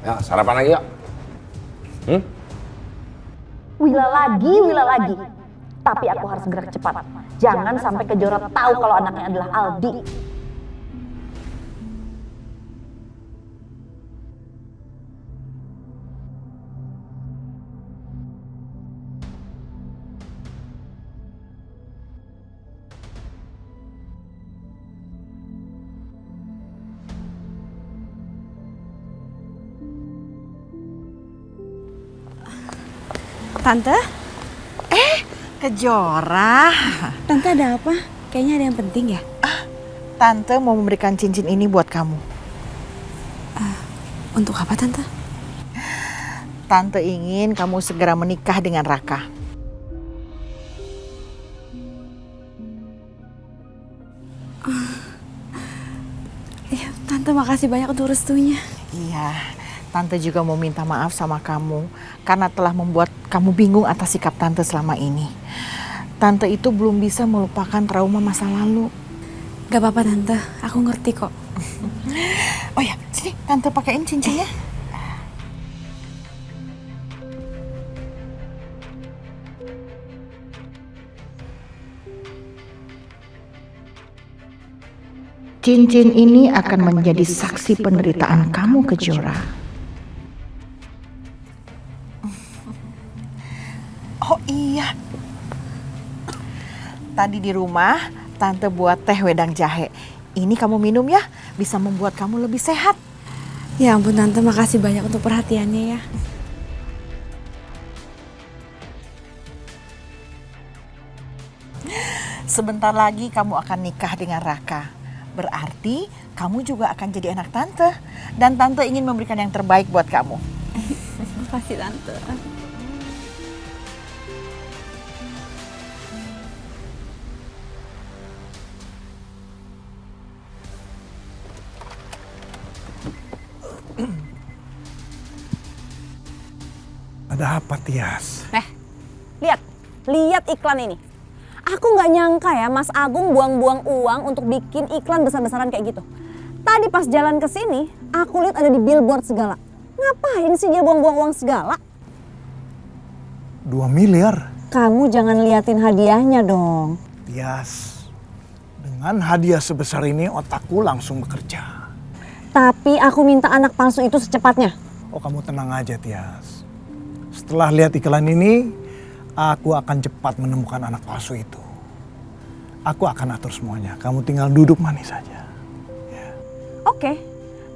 Speaker 3: Ya, sarapan lagi yuk.
Speaker 6: Wila lagi. Tapi aku harus gerak cepat. Jangan sampai Kejora tahu kalau anaknya adalah Aldi.
Speaker 13: Tante?
Speaker 2: Kejora.
Speaker 13: Tante ada apa? Kayaknya ada yang penting ya?
Speaker 2: Tante mau memberikan cincin ini buat kamu.
Speaker 13: Untuk apa, Tante?
Speaker 2: Tante ingin kamu segera menikah dengan Raka.
Speaker 13: Ya, Tante makasih banyak untuk restunya.
Speaker 2: Iya, Tante juga mau minta maaf sama kamu karena telah membuat kamu bingung atas sikap Tante selama ini. Tante itu belum bisa melupakan trauma masa lalu.
Speaker 13: Gak apa-apa Tante, aku ngerti kok.
Speaker 2: Oh ya, sini Tante pakein cincinnya. Cincin ini akan menjadi saksi penderitaan kamu, Kejora. Oh iya, tadi di rumah Tante buat teh wedang jahe. Ini kamu minum ya, bisa membuat kamu lebih sehat.
Speaker 13: Ya ampun Tante, makasih banyak untuk perhatiannya ya.
Speaker 2: Sebentar lagi kamu akan nikah dengan Raka. Berarti kamu juga akan jadi anak Tante. Dan Tante ingin memberikan yang terbaik buat kamu.
Speaker 13: Makasih Tante.
Speaker 11: Ada apa, Tias?
Speaker 6: Lihat iklan ini. Aku nggak nyangka ya Mas Agung buang-buang uang untuk bikin iklan besar-besaran kayak gitu. Tadi pas jalan ke sini, aku lihat ada di billboard segala. Ngapain sih dia buang-buang uang segala?
Speaker 11: 2 miliar.
Speaker 6: Kamu jangan liatin hadiahnya dong.
Speaker 11: Tias, dengan hadiah sebesar ini otakku langsung bekerja.
Speaker 6: Tapi aku minta anak palsu itu secepatnya.
Speaker 11: Oh, kamu tenang aja, Tias. Setelah lihat iklan ini, aku akan cepat menemukan anak palsu itu. Aku akan atur semuanya. Kamu tinggal duduk manis saja.
Speaker 6: Oke,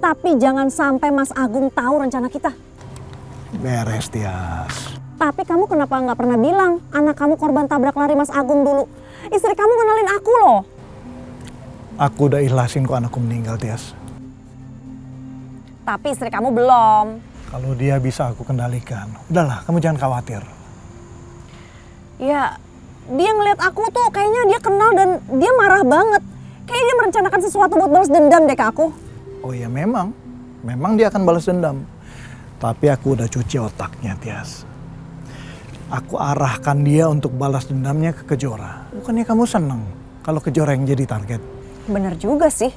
Speaker 6: tapi jangan sampai Mas Agung tahu rencana kita.
Speaker 11: Beres, Tias.
Speaker 6: Tapi kamu kenapa nggak pernah bilang anak kamu korban tabrak lari Mas Agung dulu? Istri kamu kenalin aku loh.
Speaker 11: Aku udah ikhlasin kok anakku meninggal, Tias.
Speaker 6: Tapi istri kamu belum.
Speaker 11: Kalau dia bisa aku kendalikan. Udahlah, kamu jangan khawatir.
Speaker 6: Ya, dia ngeliat aku tuh kayaknya dia kenal dan dia marah banget. Kayaknya dia merencanakan sesuatu buat balas dendam deh ke aku.
Speaker 11: Oh ya memang dia akan balas dendam. Tapi aku udah cuci otaknya, Tias. Aku arahkan dia untuk balas dendamnya ke Kejora. Bukannya kamu seneng kalau Kejora yang jadi target?
Speaker 6: Bener juga sih.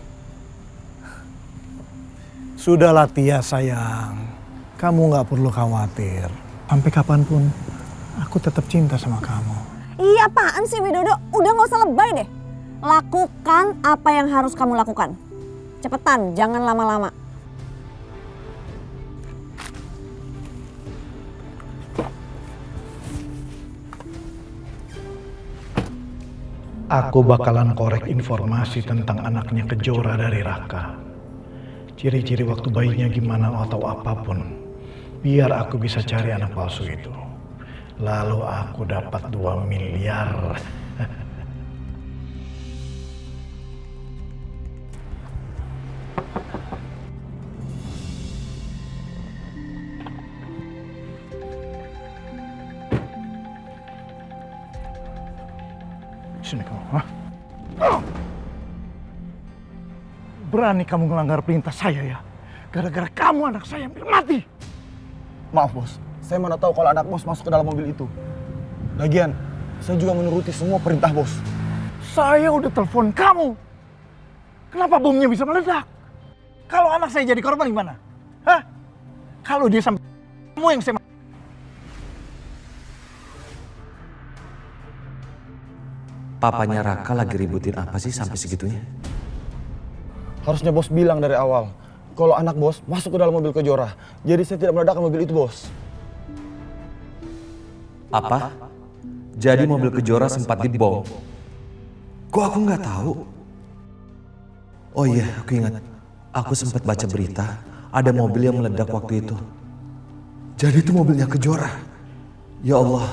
Speaker 11: Sudahlah, Tias sayang. Kamu nggak perlu khawatir. Sampai kapanpun aku tetap cinta sama kamu.
Speaker 6: Iya apaan sih Widodo? Udah gak usah lebay deh. Lakukan apa yang harus kamu lakukan. Cepetan, jangan lama-lama.
Speaker 11: Aku bakalan korek informasi tentang anaknya Kejora dari Raka. Ciri-ciri waktu bayinya gimana atau apapun. Biar aku bisa cari anak palsu itu. Lalu aku dapat 2 miliar. Sini kamu, hah? Berani kamu melanggar perintah saya ya? Gara-gara kamu anak saya hampir mati.
Speaker 14: Maaf bos, saya mana tahu kalau anak bos masuk ke dalam mobil itu. Lagian, saya juga menuruti semua perintah bos.
Speaker 11: Saya udah telepon kamu. Kenapa bomnya bisa meledak? Kalau anak saya jadi korban gimana? Hah? Kalau dia sampai kamu yang saya...
Speaker 9: Papanya Raka lagi ributin apa sih sampai segitunya?
Speaker 14: Harusnya bos bilang dari awal, kalau anak bos masuk ke dalam mobil Kejora. Jadi saya tidak meledakkan mobil itu bos.
Speaker 9: Apa? Jadi mobil Kejora sempat dibom? Kok aku nggak tahu? Oh iya, aku ingat. Aku sempat baca berita, ada mobil yang meledak waktu itu. Jadi itu mobilnya Kejora. Ya Allah.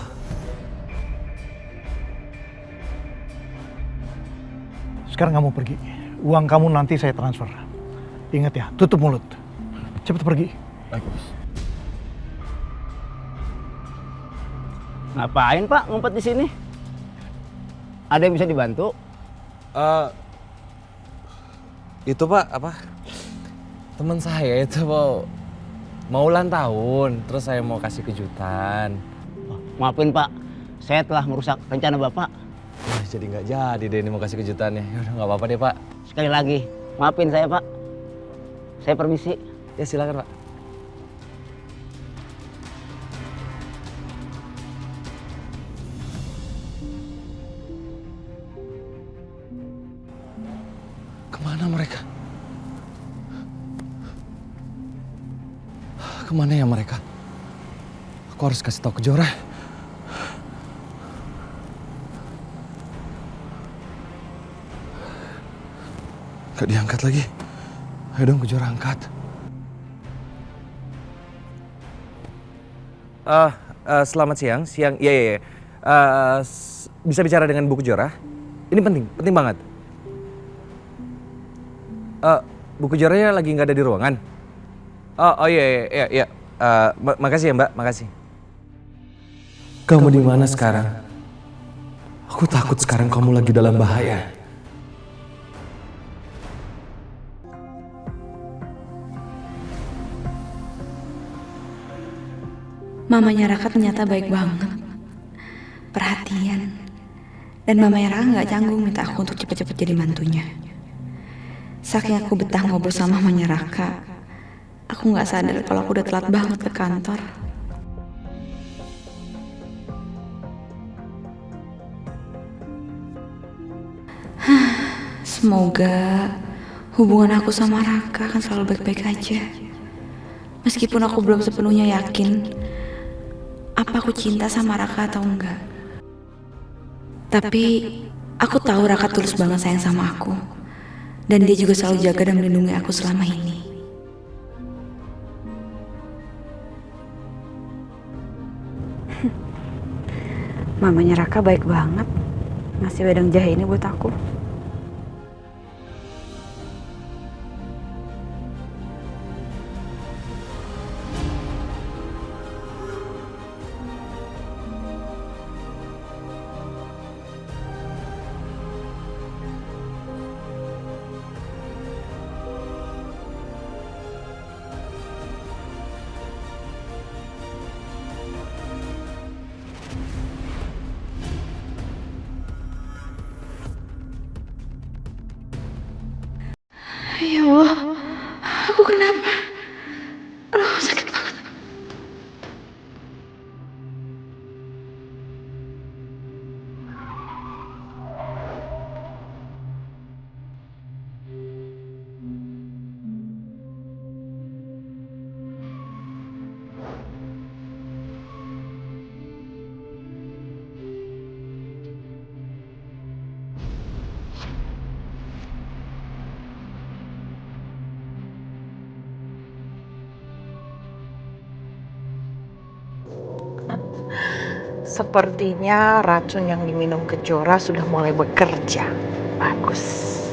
Speaker 11: Sekarang kamu pergi. Uang kamu nanti saya transfer. Ingat ya, tutup mulut. Cepat pergi.
Speaker 14: Baik, bos.
Speaker 15: Ngapain Pak ngumpet di sini? Ada yang bisa dibantu?
Speaker 9: Itu Pak, apa? Teman saya itu mau ulang tahun, terus saya mau kasih kejutan.
Speaker 15: Maafin Pak, saya telah merusak rencana Bapak.
Speaker 9: Wah, jadi nggak jadi deh ini mau kasih kejutannya. Ya udah nggak apa-apa deh Pak.
Speaker 15: Sekali lagi, maafin saya Pak. Saya permisi.
Speaker 9: Ya silakan Pak. Kemana mereka? Kemana ya mereka? Aku harus kasih tahu Kejora. Gak diangkat lagi. Ayo dong Kejora angkat. Selamat siang. Iya. Bisa bicara dengan Bu Kejora? Ini penting banget. Bu Kejoranya lagi nggak ada di ruangan. Oh iya. Makasih ya Mbak, makasih. Kamu di mana sekarang? Aku takut sekarang kamu lagi dalam bahaya.
Speaker 13: Mamanya Raka ternyata baik banget, perhatian, dan mamanya Raka nggak canggung minta aku untuk cepet-cepet jadi mantunya. Saking aku betah ngobrol sama mamanya Raka, aku nggak sadar kalau aku udah telat banget ke kantor. Semoga
Speaker 7: hubungan aku sama Raka akan selalu baik-baik aja. Meskipun aku belum sepenuhnya yakin apa aku cinta sama Raka atau enggak. Tapi aku tahu Raka tulus banget sayang sama aku. Dan dia juga selalu jaga dan melindungi aku selama ini.
Speaker 13: Mamanya Raka baik banget. Ngasih wedang jahe ini buat aku.
Speaker 7: Ya Allah, aku kenapa? Aduh, sakit banget.
Speaker 2: Sepertinya racun yang diminum Kejora sudah mulai bekerja. Bagus.